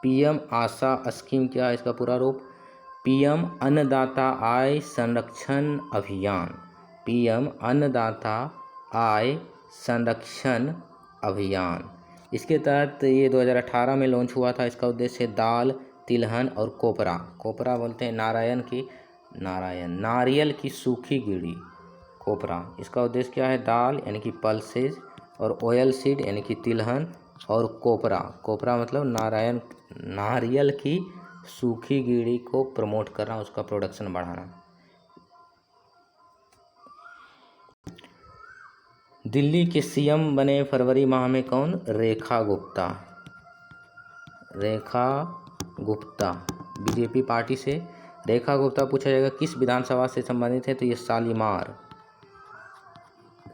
पीएम आशा स्कीम क्या है? इसका पूरा रूप पीएम अन्नदाता आय संरक्षण अभियान। पीएम अन्नदाता आय संरक्षण अभियान। इसके तहत ये 2018 में लॉन्च हुआ था। इसका उद्देश्य दाल, तिलहन और कोपरा बोलते हैं नारियल की सूखी गिड़ी, कोपरा। इसका उद्देश्य क्या है? दाल यानी कि पल्सेज और ऑयल सीड यानी कि तिलहन और कोपरा मतलब नारियल की सूखी गिड़ी को प्रमोट करना, उसका प्रोडक्शन बढ़ाना। दिल्ली के सीएम बने फरवरी माह में कौन? रेखा गुप्ता बीजेपी पार्टी से। रेखा गुप्ता पूछा जाएगा किस विधानसभा से संबंधित है, तो ये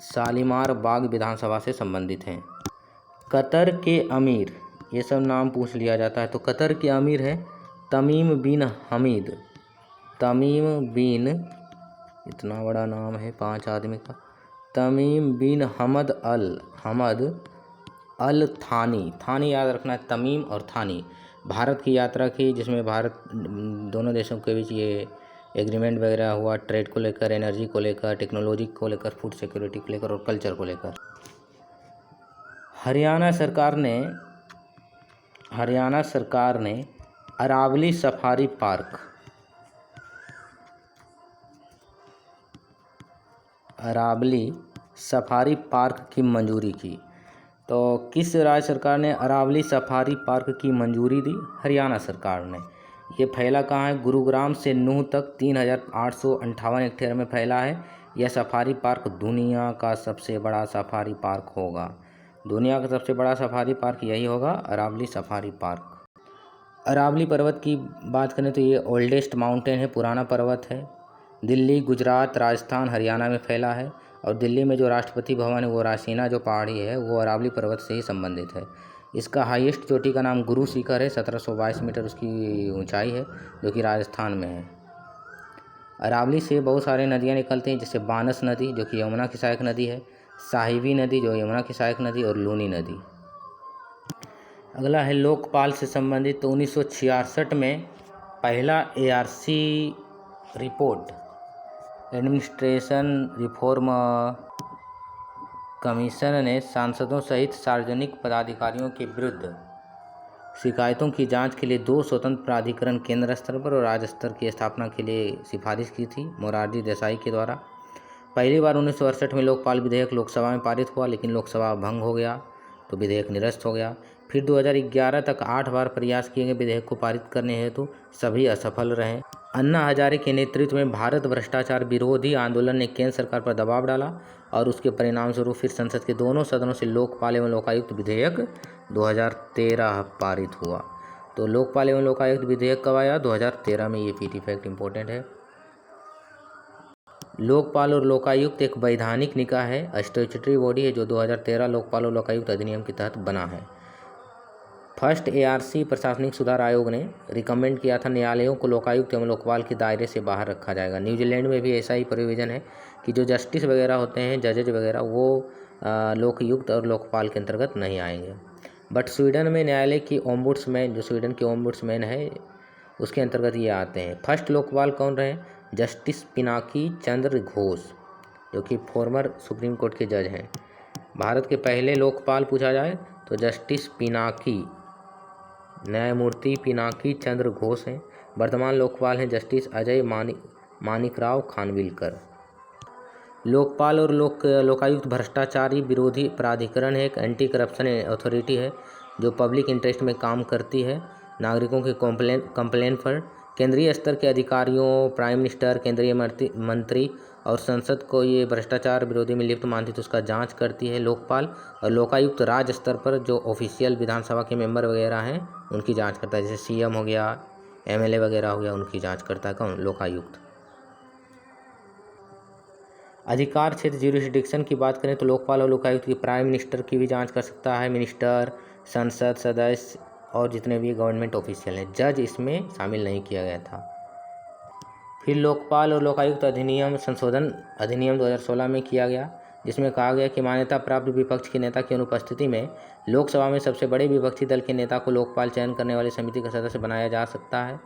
शालीमार बाग विधानसभा से संबंधित हैं। कतर के अमीर, ये सब नाम पूछ लिया जाता है। तो कतर के अमीर है तमीम बिन हमीद। इतना बड़ा नाम है 5 आदमी का। तमीम बिन हमद अल थानी याद रखना है। तमीम और थानी भारत की यात्रा की, जिसमें भारत दोनों देशों के बीच ये एग्रीमेंट वगैरह हुआ, ट्रेड को लेकर, एनर्जी को लेकर, टेक्नोलॉजी को लेकर, फूड सिक्योरिटी को लेकर और कल्चर को लेकर। हरियाणा सरकार ने अरावली सफारी पार्क की मंजूरी की। तो किस राज्य सरकार ने अरावली सफारी पार्क की मंजूरी दी? हरियाणा सरकार ने। ये फैला कहाँ है? गुरुग्राम से नूह तक 3858 हेक्टेयर में फैला है। यह सफारी पार्क दुनिया का सबसे बड़ा सफारी पार्क होगा। दुनिया का सबसे बड़ा सफारी पार्क यही होगा, अरावली सफारी पार्क। अरावली पर्वत की बात करें तो ये ओल्डेस्ट माउंटेन है, पुराना पर्वत है। दिल्ली, गुजरात, राजस्थान, हरियाणा में फैला है। और दिल्ली में जो राष्ट्रपति भवन है वो रासीना जो पहाड़ी है वो अरावली पर्वत से ही संबंधित है। इसका हाईएस्ट चोटी का नाम गुरु शिखर है, 1722 मीटर उसकी ऊंचाई है, जो कि राजस्थान में है। अरावली से बहुत सारे नदियाँ निकलती हैं, जैसे बानस नदी जो कि यमुना की सहायक नदी है, साहिबी नदी जो यमुना की सहायक नदी, और लूनी नदी। अगला है लोकपाल से संबंधित। तो 1966 में पहला ARC report, administration reform commission ने सांसदों सहित सार्वजनिक पदाधिकारियों के विरुद्ध शिकायतों की जांच के लिए 2 स्वतंत्र प्राधिकरण केंद्र स्तर पर और राज्य स्तर की स्थापना के लिए सिफारिश की थी मोरारजी देसाई के द्वारा। पहली बार 1968 में लोकपाल विधेयक लोकसभा में पारित हुआ, लेकिन लोकसभा भंग हो गया तो विधेयक निरस्त हो गया। फिर 2011 तक 8 बार प्रयास किए गए विधेयक को पारित करने हेतु, सभी असफल रहे। अन्ना हजारे के नेतृत्व में भारत भ्रष्टाचार विरोधी आंदोलन ने केंद्र सरकार पर दबाव डाला और उसके परिणाम स्वरूप फिर संसद के दोनों सदनों से लोकपाल एवं लोकायुक्त विधेयक 2013 पारित हुआ। तो लोकपाल एवं लोकायुक्त विधेयक कब आया? 2013 में। ये पीटी फैक्ट इंपॉर्टेंट है। लोकपाल और लोकायुक्त एक वैधानिक निकाय है, स्टैट्यूटरी बॉडी है, जो 2013 लोकपाल और लोकायुक्त अधिनियम के तहत बना है। फर्स्ट ARC प्रशासनिक सुधार आयोग ने रिकमेंड किया था न्यायालयों को लोकायुक्त एवं लोकपाल के दायरे से बाहर रखा जाएगा। न्यूजीलैंड में भी ऐसा ही प्रोविज़न है कि जो जस्टिस वगैरह होते हैं, जजेज वगैरह, वो लोकयुक्त और लोकपाल के अंतर्गत नहीं आएंगे। बट स्वीडन में न्यायालय की ओम्बुड्समैन, जो स्वीडन के ओम्बुड्समैन है, उसके अंतर्गत ये आते हैं। फर्स्ट लोकपाल कौन रहे? जस्टिस पिनाकी चंद्र घोष, जो कि फॉर्मर सुप्रीम कोर्ट के जज हैं। भारत के पहले लोकपाल पूछा जाए तो जस्टिस पिनाकी, न्यायमूर्ति पिनाकी चंद्र घोष हैं। वर्तमान लोकपाल हैं जस्टिस अजय मानिकराव खानविलकर। लोकपाल और लोकायुक्त भ्रष्टाचारी विरोधी प्राधिकरण है, एक एंटी करप्शन अथॉरिटी है जो पब्लिक इंटरेस्ट में काम करती है। नागरिकों के कंप्लेन पर केंद्रीय स्तर के अधिकारियों, प्राइम मिनिस्टर, केंद्रीय मंत्री और संसद को ये भ्रष्टाचार विरोधी में लिप्त मानती तो उसका जांच करती है लोकपाल। और लोकायुक्त राज्य स्तर पर जो ऑफिशियल विधानसभा के मेंबर वगैरह हैं उनकी जांच करता है, जैसे CM हो गया, MLA वगैरह हो गया, उनकी जांच करता है कौन? लोकायुक्त। अधिकार क्षेत्र ज्यूरिसडिक्शन की बात करें तो लोकपाल और लोकायुक्त की प्राइम मिनिस्टर की भी जांच कर सकता है, मिनिस्टर, संसद सदस्य और जितने भी गवर्नमेंट ऑफिशियल हैं। जज इसमें शामिल नहीं किया गया था। फिर लोकपाल और लोकायुक्त अधिनियम संशोधन अधिनियम 2016 में किया गया, जिसमें कहा गया कि मान्यता प्राप्त विपक्ष के नेता की अनुपस्थिति में लोकसभा में सबसे बड़े विपक्षी दल के नेता को लोकपाल चयन करने वाली समिति का सदस्य बनाया जा सकता है,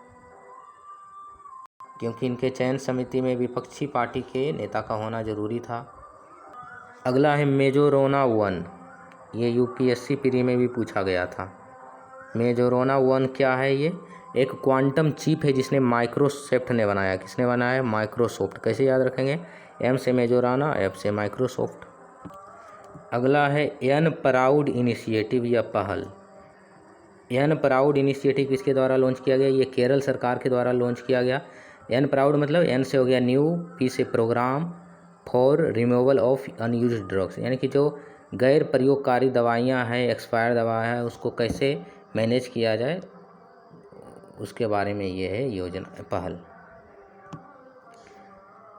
क्योंकि इनके चयन समिति में विपक्षी पार्टी के नेता का होना जरूरी था। अगला है मेजोरोना 1, ये UPSC प्री में भी पूछा गया था। मेजोरोना 1 क्या है? ये एक क्वांटम चिप है जिसने माइक्रोसॉफ्ट ने बनाया। किसने बनाया? माइक्रोसॉफ्ट। कैसे याद रखेंगे? M से मेजोराना, F से माइक्रोसॉफ्ट। अगला है एन प्राउड इनिशिएटिव या पहल। एन प्राउड इनिशिएटिव किसके द्वारा लॉन्च किया गया? ये केरल सरकार के द्वारा लॉन्च किया गया। एन प्राउड मतलब एन से हो गया न्यू, पी से program, for removal of unused drugs, यानी कि जो गैर प्रयोगकारी दवाइयाँ हैं, एक्सपायर दवा है, उसको कैसे मैनेज किया जाए उसके बारे में ये है योजना, पहल।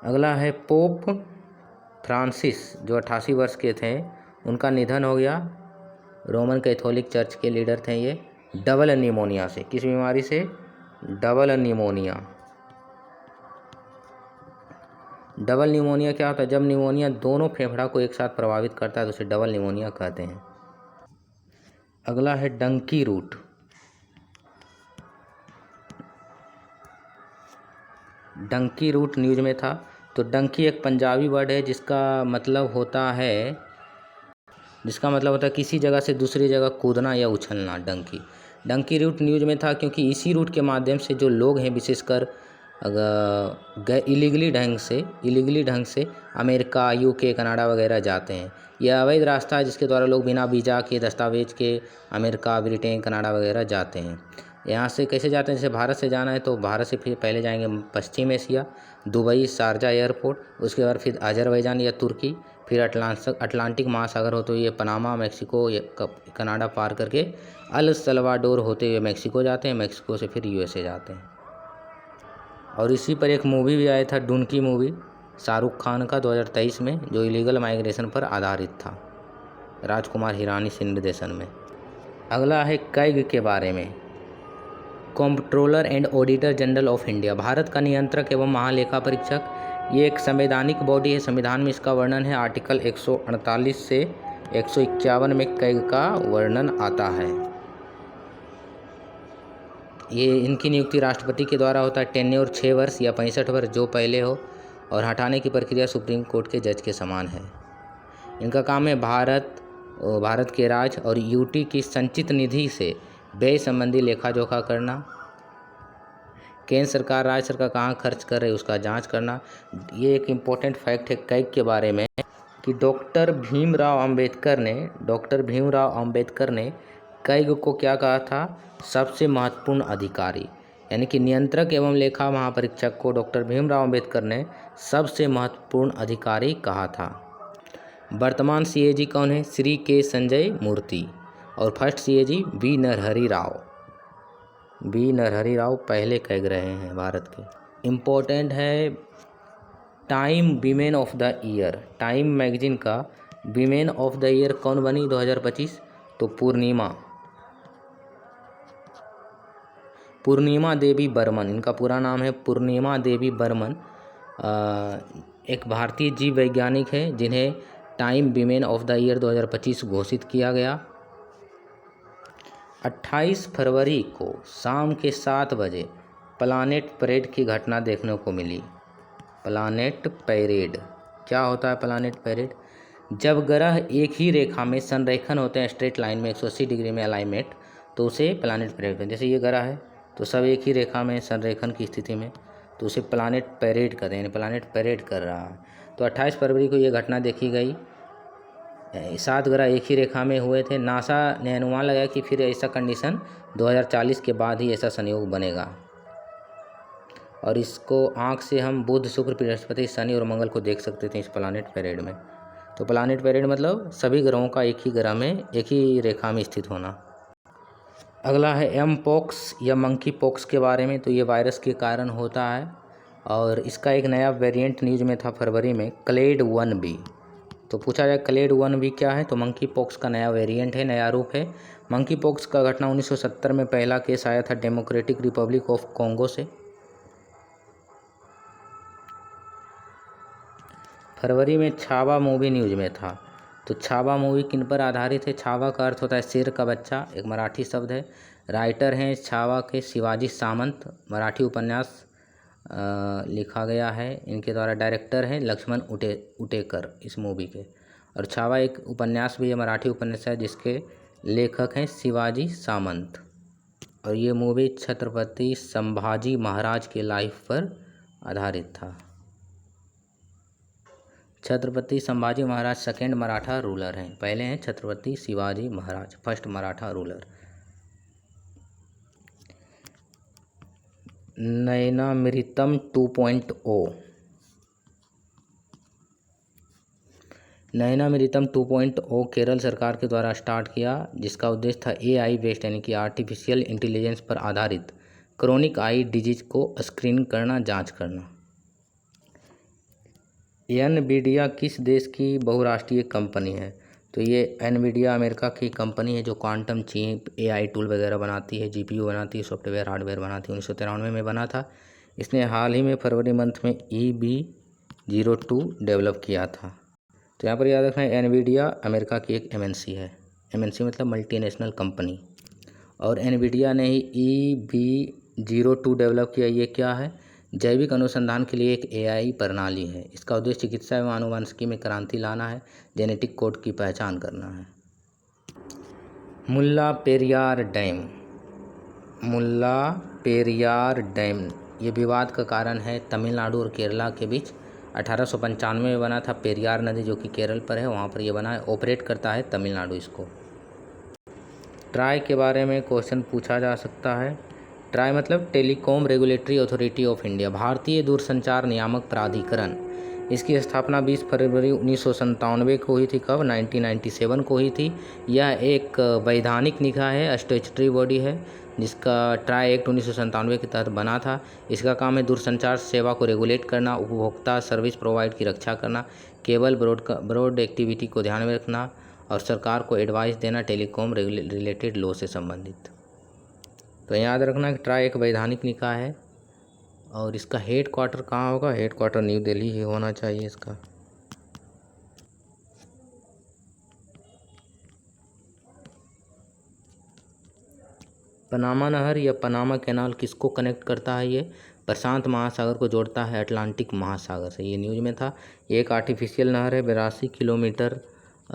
अगला है पोप फ्रांसिस जो 88 वर्ष के थे, उनका निधन हो गया। रोमन कैथोलिक चर्च के लीडर थे ये, डबल निमोनिया से। किस बीमारी से? Double pneumonia. डबल निमोनिया क्या होता है? जब निमोनिया दोनों फेफड़ा को एक साथ प्रभावित करता है तो उसे डबल निमोनिया कहते हैं। अगला है donkey route. Donkey route news में था। तो डंकी एक पंजाबी वर्ड है जिसका मतलब होता है किसी जगह से दूसरी जगह कूदना या उछलना। डंकी रूट न्यूज में था क्योंकि इसी रूट के माध्यम से जो लोग हैं, विशेषकर इलीगली ढंग से अमेरिका, UK, कनाडा वगैरह जाते हैं। यह अवैध रास्ता है जिसके द्वारा लोग बिना वीज़ा के, दस्तावेज के अमेरिका, ब्रिटेन, कनाडा वगैरह जाते हैं। यहाँ से कैसे जाते हैं? जैसे भारत से जाना है तो भारत से फिर पहले जाएंगे पश्चिम एशिया, दुबई, शारजा एयरपोर्ट, उसके बाद फिर अजरबैजान या तुर्की, फिर अटलांटिक महासागर होते हुए पनामा, मैक्सिको, कनाडा पार करके अल सल्वाडोर होते हुए मैक्सिको जाते हैं। मैक्सिको से फिर USA जाते हैं। और इसी पर एक मूवी भी आया था, डुनकी मूवी, शाहरुख खान का 2023 में, जो इलीगल माइग्रेशन पर आधारित था, राजकुमार हिरानी के निर्देशन में। अगला है कैग के बारे में। Controller and auditor general of India, Bharat का नियंत्रक एवं महालेखा परीक्षक। ये एक संवैधानिक बॉडी है, संविधान में इसका वर्णन है आर्टिकल 148 से 151 में कैग का वर्णन आता है। ये इनकी नियुक्ति राष्ट्रपति के द्वारा होता है। टेन्योर 6 वर्ष या 65 वर्ष जो पहले हो, और हटाने की प्रक्रिया सुप्रीम कोर्ट के जज के समान है। इनका काम है भारत के राज्य और यूटी की संचित निधि से व्यय संबंधी लेखा जोखा करना, केंद्र सरकार राज्य सरकार कहाँ खर्च कर रही है उसका जांच करना। ये एक इम्पोर्टेंट फैक्ट है कैग के बारे में कि डॉक्टर भीमराव अंबेडकर ने कैग को क्या कहा था, सबसे महत्वपूर्ण अधिकारी। यानी कि नियंत्रक एवं लेखा महापरीक्षक को डॉक्टर भीमराव अंबेडकर ने सबसे महत्वपूर्ण अधिकारी कहा था। वर्तमान सीएजी कौन है, श्री के संजय मूर्ति, और first CAG B Narahari Rao पहले कैग रहे हैं भारत के। इम्पोर्टेंट है Time women of the year, Time magazine का वीमेन ऑफ द ईयर कौन बनी 2025, तो पूर्णिमा देवी बर्मन, इनका पूरा नाम है पूर्णिमा देवी बर्मन। एक भारतीय जीव वैज्ञानिक है जिन्हें time women of the year 2025 घोषित किया गया। 28 फरवरी को शाम के 7 बजे प्लानेट परेड की घटना देखने को मिली। प्लानेट परेड क्या होता है? प्लानेट परेड जब ग्रह एक ही रेखा में संरेखन होते हैं, स्ट्रेट लाइन में 180 डिग्री में अलाइनमेंट, तो उसे प्लानेट परेड। जैसे ये ग्रह है तो सब एक ही रेखा में संरेखन की स्थिति में, तो उसे प्लानेट परेड कहते हैं, यानी प्लानेट परेड कर रहा है। तो 28 फरवरी को ये घटना देखी गई। 7 ग्रह एक ही रेखा में हुए थे। नासा ने अनुमान लगाया कि फिर ऐसा कंडीशन 2040 के बाद ही ऐसा संयोग बनेगा, और इसको आँख से हम बुध, शुक्र, बृहस्पति, शनि और मंगल को देख सकते थे इस प्लानेट परेड में। तो प्लानेट परेड मतलब सभी ग्रहों का एक ही ग्रह में एक ही रेखा में स्थित होना। अगला है एम पॉक्स या मंकी पॉक्स के बारे में। तो ये वायरस के कारण होता है, और इसका एक नया वेरिएंट न्यूज में था फरवरी में, क्लेड 1B। तो पूछा जाए क्लेड 1B क्या है, तो मंकी पॉक्स का नया वेरिएंट है, नया रूप है। मंकी पॉक्स का घटना 1970 में पहला केस आया था डेमोक्रेटिक रिपब्लिक ऑफ कॉन्गो से। फरवरी में छावा मूवी न्यूज में था। तो छावा मूवी किन पर आधारित है? छावा का अर्थ होता है शेर का बच्चा, एक मराठी शब्द है। राइटर हैं छावा के शिवाजी सामंत, मराठी उपन्यास लिखा गया है इनके द्वारा। डायरेक्टर हैं लक्ष्मण उटेकर इस मूवी के। और छावा एक उपन्यास भी है, मराठी उपन्यास है, जिसके लेखक हैं शिवाजी सामंत। और ये मूवी छत्रपति संभाजी महाराज के लाइफ पर आधारित था। छत्रपति संभाजी महाराज सेकेंड मराठा रूलर हैं, पहले हैं छत्रपति शिवाजी महाराज फर्स्ट मराठा रूलर। नयनामृतम 2.0 नयनामृतम 2.0 केरल सरकार के द्वारा स्टार्ट किया, जिसका उद्देश्य था AI बेस्ड यानी कि आर्टिफिशियल इंटेलिजेंस पर आधारित क्रोनिक आई डिजीज को स्क्रीन करना, जांच करना। एनवीडिया किस देश की बहुराष्ट्रीय कंपनी है? तो ये एनवीडिया अमेरिका की कंपनी है जो क्वांटम चिप, AI टूल वगैरह बनाती है, GPU बनाती है, सॉफ्टवेयर हार्डवेयर बनाती है। 1993 में बना था। इसने हाल ही में फरवरी मंथ में EB02 डेवलप किया था। तो यहाँ पर याद रखना है एनवीडिया अमेरिका की एक MNC है। MNC मतलब मल्टीनेशनल कंपनी। और एनवीडिया ने ही EB02 डेवलप किया। ये क्या है? जैविक अनुसंधान के लिए एक AI प्रणाली है। इसका उद्देश्य चिकित्सा एवं आनुवंशिकी में क्रांति लाना है, जेनेटिक कोड की पहचान करना है। मुल्ला पेरियार डैम ये विवाद का कारण है तमिलनाडु और केरला के बीच। 1895 में बना था। पेरियार नदी जो कि केरल पर है वहाँ पर ये बना है। ऑपरेट करता है तमिलनाडु इसको। ट्राई के बारे में क्वेश्चन पूछा जा सकता है। ट्राई मतलब telecom regulatory authority of India, भारतीय दूरसंचार नियामक प्राधिकरण। इसकी स्थापना 20 फरवरी 1997 को हुई थी। कब? 1997 को हुई थी। यह एक वैधानिक निकाय है, स्टैट्यूटरी बॉडी है। जिसका ट्राई एक्ट 1997 के तहत बना था। इसका काम है दूरसंचार सेवा को रेगुलेट करना, उपभोक्ता सर्विस प्रोवाइड की रक्षा करना, केबल ब्रॉड एक्टिविटी को ध्यान में रखना और सरकार को एडवाइस देना टेलीकॉम रिलेटेड लॉ से संबंधित। तो याद रखना कि ट्राई एक वैधानिक निकाय है और इसका हेड क्वार्टर कहाँ होगा? हेड क्वार्टर न्यू दिल्ली ही होना चाहिए इसका। पनामा नहर या पनामा कैनाल किसको कनेक्ट करता है? ये प्रशांत महासागर को जोड़ता है अटलांटिक महासागर से। ये न्यूज़ में था। ये एक आर्टिफिशियल नहर है, 82 किलोमीटर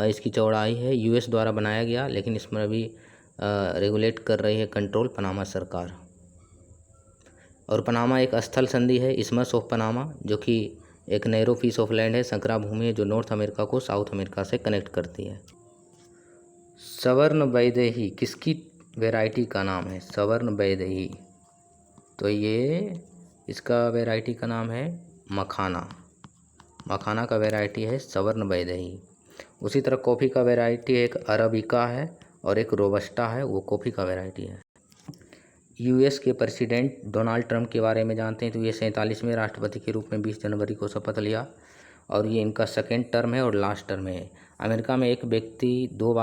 इसकी चौड़ाई है। यूएस द्वारा बनाया गया, लेकिन इसमें अभी रेगुलेट कर रही है कंट्रोल पनामा सरकार। और पनामा एक स्थल संधि है, इस्मस ऑफ पनामा, जो कि एक नैरो पीस ऑफ लैंड है, संकरा भूमि है जो नॉर्थ अमेरिका को साउथ अमेरिका से कनेक्ट करती है। सवर्ण वैदेही किसकी वैरायटी का नाम है? सवर्ण वैदेही, तो ये इसका वैरायटी का नाम है मखाना। मखाना का वैरायटी है सवर्ण वैदेही। उसी तरह कॉफ़ी का वैरायटी एक अरबिका है और एक रोबस्टा है, वो कॉफ़ी का वैरायटी है। यूएस के प्रेसिडेंट डोनाल्ड ट्रंप के बारे में जानते हैं। तो ये 47वें राष्ट्रपति के रूप में 20 जनवरी को शपथ लिया और ये इनका सेकेंड टर्म है और लास्ट टर्म है। अमेरिका में एक व्यक्ति 2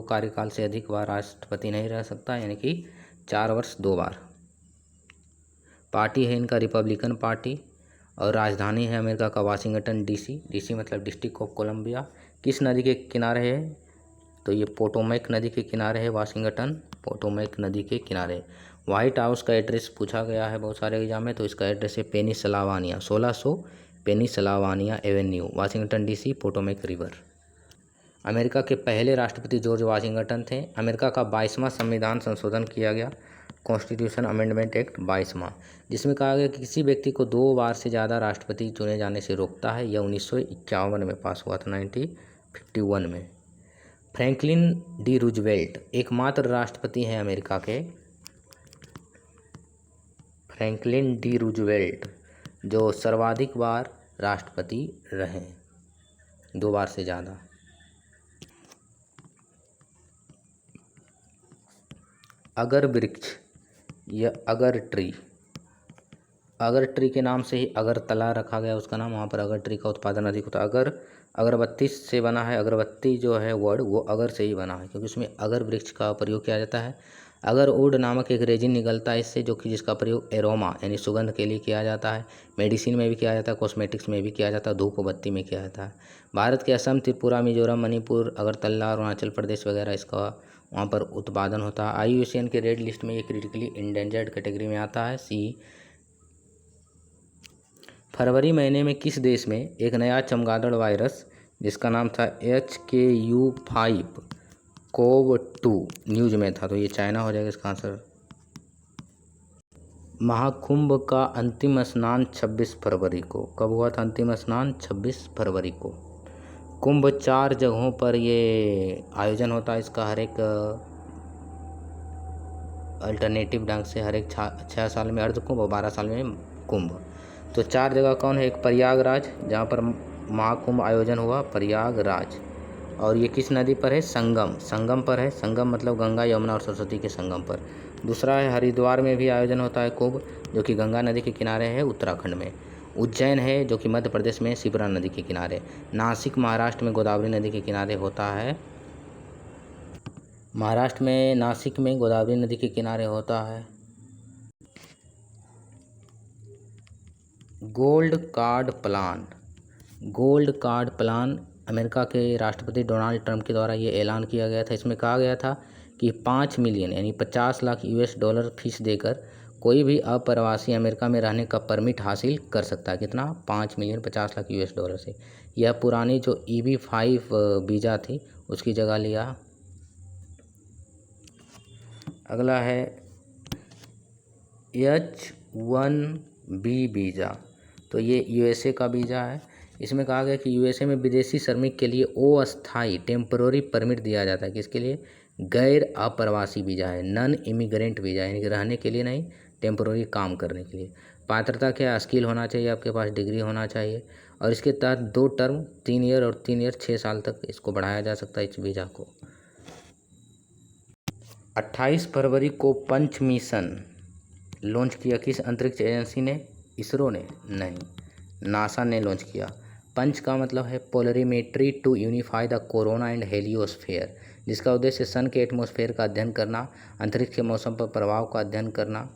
कार्यकाल से अधिक बार राष्ट्रपति नहीं रह सकता, यानी कि 4 वर्ष 2 बार। पार्टी है इनका रिपब्लिकन पार्टी और राजधानी है अमेरिका का वाशिंगटन डीसी। डीसी मतलब डिस्ट्रिक्ट ऑफ कोलंबिया। किस नदी के किनारे है? तो ये पोटोमैक नदी के किनारे है वाशिंगटन, पोटोमैक नदी के किनारे। व्हाइट हाउस का एड्रेस पूछा गया है बहुत सारे एग्जाम में, तो इसका एड्रेस है Pennsylvania 1600 Pennsylvania avenue, Washington DC, Potomac river. America के पहले राष्ट्रपति जॉर्ज वाशिंगटन थे। अमेरिका का 22वां संविधान संशोधन किया गया, कॉन्स्टिट्यूशन अमेंडमेंट एक्ट 22वां, जिसमें कहा गया कि किसी व्यक्ति को 2 बार से ज़्यादा राष्ट्रपति चुने जाने से रोकता है। यह 1951 में पास हुआ था, 1951 में। फ्रैंकलिन डी रूजवेल्ट एकमात्र राष्ट्रपति हैं अमेरिका के। फ्रैंकलिन डी रूजवेल्ट जो सर्वाधिक बार राष्ट्रपति रहे, 2 बार से ज़्यादा। अगर वृक्ष या अगर ट्री, अगर ट्री के नाम से ही अगरतला रखा गया उसका नाम, वहाँ पर अगर ट्री का उत्पादन अधिक होता है। अगर अगरबत्ती से बना है, अगरबत्ती जो है वर्ड वो अगर से ही बना है, क्योंकि उसमें अगर वृक्ष का प्रयोग किया जाता है। अगर वुड नामक एक रेजिन निकलता है इससे, जो कि जिसका प्रयोग एरोमा यानी सुगंध के लिए किया जाता है। मेडिसिन में भी किया जाता है, कॉस्मेटिक्स में भी किया जाता है, धूप बत्ती में किया जाता है। भारत के असम, त्रिपुरा, मिजोरम, मणिपुर, अगरतला, अरुणाचल प्रदेश वगैरह इसका वहाँ पर उत्पादन होता है। IUCN के रेड लिस्ट में ये क्रिटिकली इंडेंजर्ड कैटेगरी में आता है, सी। फरवरी महीने में किस देश में एक नया चमगादड़ वायरस जिसका नाम था HKU5-CoV-2 न्यूज में था? तो ये चाइना हो जाएगा इसका आंसर। महाकुंभ का अंतिम स्नान 26 फरवरी को कब हुआ था? अंतिम स्नान 26 फरवरी को। कुंभ 4 जगहों पर ये आयोजन होता है इसका, हर एक अल्टरनेटिव ढंग से, हर एक 6 साल में अर्ध कुंभ और 12 साल में कुंभ। तो 4 जगह कौन है? एक प्रयागराज, जहाँ पर महाकुंभ आयोजन हुआ, प्रयागराज। और ये किस नदी पर है? संगम, संगम पर है। संगम मतलब गंगा, यमुना और सरस्वती के संगम पर। दूसरा है हरिद्वार में भी आयोजन होता है कुंभ, जो कि गंगा नदी के किनारे है उत्तराखंड में। उज्जैन है जो कि मध्य प्रदेश में शिप्रा नदी के किनारे। नासिक महाराष्ट्र में गोदावरी नदी के किनारे होता है। महाराष्ट्र में नासिक में गोदावरी नदी के किनारे होता है। Gold card plan, gold card plan America के राष्ट्रपति डोनाल्ड ट्रंप के द्वारा ये ऐलान किया गया था। इसमें कहा गया था कि 5 मिलियन यानी 50 लाख US$ फीस देकर कोई भी अप्रवासी अमेरिका में रहने का परमिट हासिल कर सकता है। कितना? 5 मिलियन 50 लाख US$ से। यह पुरानी जो EB-5 वीज़ा थी उसकी जगह लिया। अगला है H-1B वीज़ा, तो ये USA का वीज़ा है। इसमें कहा गया कि USA में विदेशी श्रमिक के लिए अस्थायी टेम्पररी परमिट दिया जाता है। किसके लिए? गैर अप्रवासी वीज़ा है, नॉन इमिग्रेंट वीज़ा, यानी कि रहने के लिए नहीं, टेम्पररी काम करने के लिए। पात्रता क्या? स्किल होना चाहिए, आपके पास डिग्री होना चाहिए। और इसके तहत 2 टर्म 3 ईयर और 3 ईयर 6 साल तक इसको बढ़ाया जा सकता है इस वीज़ा को। 28 फरवरी को पंच मिशन लॉन्च किया किस अंतरिक्ष एजेंसी ने? इसरो ने? नहीं, नासा ने लॉन्च किया। पंच का मतलब है polarimeter to unify the corona and heliosphere, जिसका उद्देश्य सन के एटमॉस्फेयर का अध्ययन करना, अंतरिक्ष के मौसम पर प्रभाव का अध्ययन करना,